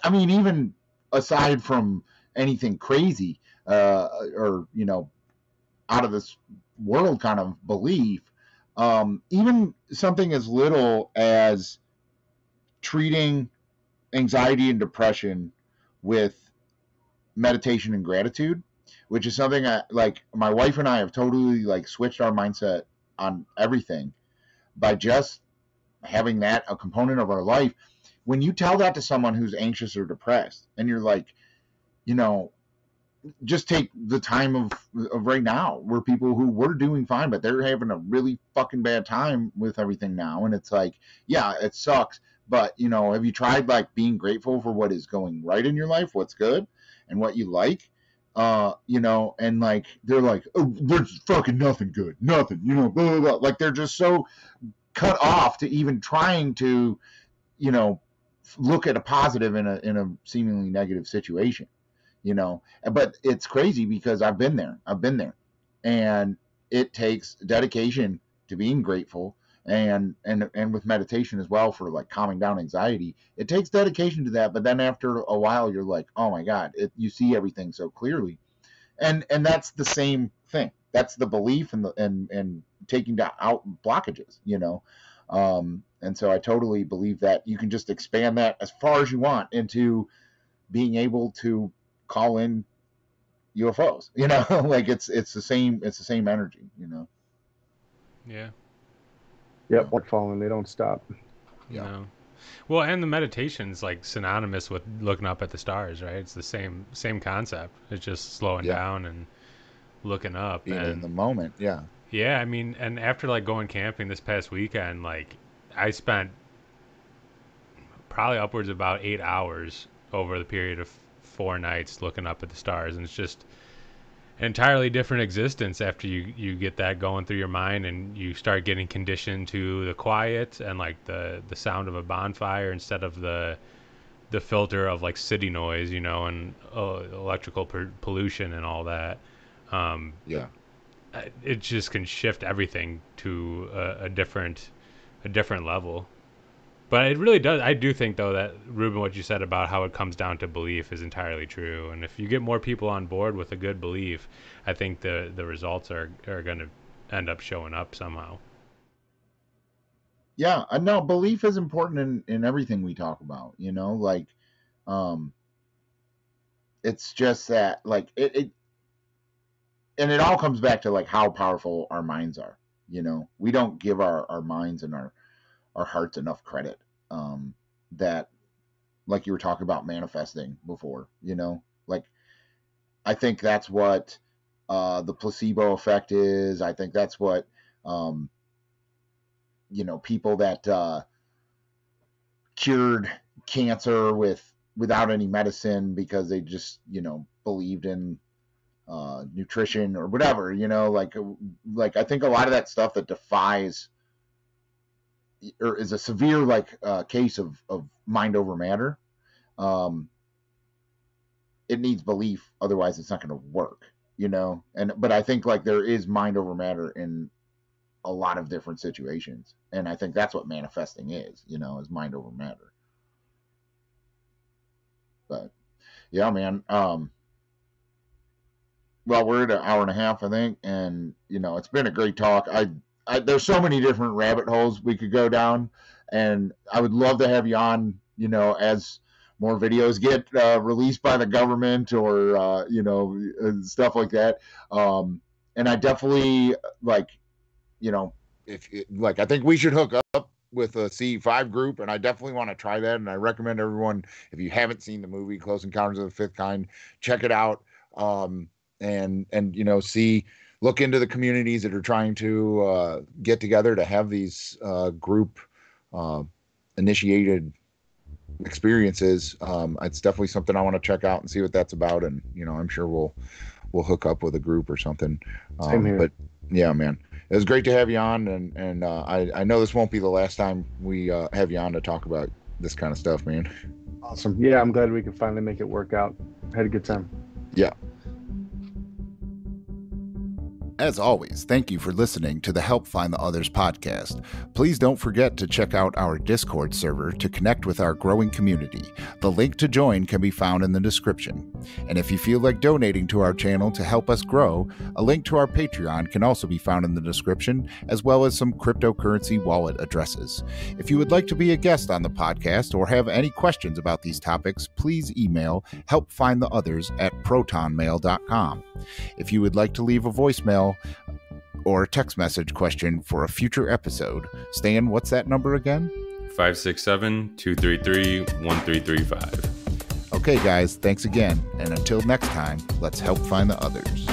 I mean, even aside from anything crazy or, you know, out of this world kind of belief, even something as little as treating anxiety and depression with meditation and gratitude, which is something like my wife and I have totally like switched our mindset on everything by just having that a component of our life. When you tell that to someone who's anxious or depressed and you're like, you know, just take the time of right now where people who were doing fine, but they're having a really fucking bad time with everything now. And it's like, yeah, it sucks. But, you know, have you tried like being grateful for what is going right in your life, what's good and what you like? You know, and like, they're like, oh, there's fucking nothing good, nothing, you know, blah, blah, blah. Like they're just so cut off to even trying to, you know, look at a positive in a seemingly negative situation. You know, but it's crazy because I've been there, and it takes dedication to being grateful and with meditation as well for like calming down anxiety. It takes dedication to that, but then after a while you're like, oh my God, you see everything so clearly. And that's the same thing. That's the belief and taking out blockages, you know. And so I totally believe that you can just expand that as far as you want into being able to call in UFOs, you know, like it's the same energy, you know. Yeah. Yep. Like falling, they don't stop. Yeah. No. Well, and the meditation's like synonymous with looking up at the stars, right? It's the same concept. It's just slowing down and looking up being and in the moment. Yeah. Yeah, I mean, and after like going camping this past weekend, like I spent probably upwards of about 8 hours over the period of 4 nights looking up at the stars, and it's just, entirely different existence after you get that going through your mind, and you start getting conditioned to the quiet and like the sound of a bonfire instead of the filter of like city noise, and electrical pollution and all that. Yeah. It just can shift everything to a different level. But it really does. I do think, though, that, Ruben, what you said about how it comes down to belief is entirely true. And if you get more people on board with a good belief, I think the results are going to end up showing up somehow. Yeah, no, belief is important in everything we talk about, like, it's just that, like, it and it all comes back to, like, how powerful our minds are. We don't give our minds and our hearts enough credit, that, like you were talking about manifesting before, like, I think that's what the placebo effect is. I think that's what people that cured cancer without any medicine because they just believed in nutrition or whatever, like I think a lot of that stuff that defies or is a severe case of mind over matter, it needs belief, otherwise it's not going to work, but I think like there is mind over matter in a lot of different situations, and I think that's what manifesting is mind over matter. But yeah, man, well, we're at an hour and a half, I think, and it's been a great talk. There's so many different rabbit holes we could go down, and I would love to have you on, as more videos get released by the government or, stuff like that. And I definitely I think we should hook up with a C5 group, and I definitely want to try that. And I recommend everyone, if you haven't seen the movie Close Encounters of the Fifth Kind, check it out. And look into the communities that are trying to get together to have these group initiated experiences. It's definitely something I want to check out and see what that's about. And I'm sure we'll hook up with a group or something. Same here. But yeah, man, it was great to have you on, and I know this won't be the last time we have you on to talk about this kind of stuff, man. Awesome. Yeah, I'm glad we can finally make it work out. Had a good time. Yeah. As always, thank you for listening to the Help Find the Others podcast. Please don't forget to check out our Discord server to connect with our growing community. The link to join can be found in the description. And if you feel like donating to our channel to help us grow, a link to our Patreon can also be found in the description, as well as some cryptocurrency wallet addresses. If you would like to be a guest on the podcast or have any questions about these topics, please email helpfindtheothers@protonmail.com. If you would like to leave a voicemail or a text message question for a future episode, Stan, what's that number again? 567-233-1335. Okay, guys, thanks again. And until next time, let's help find the others.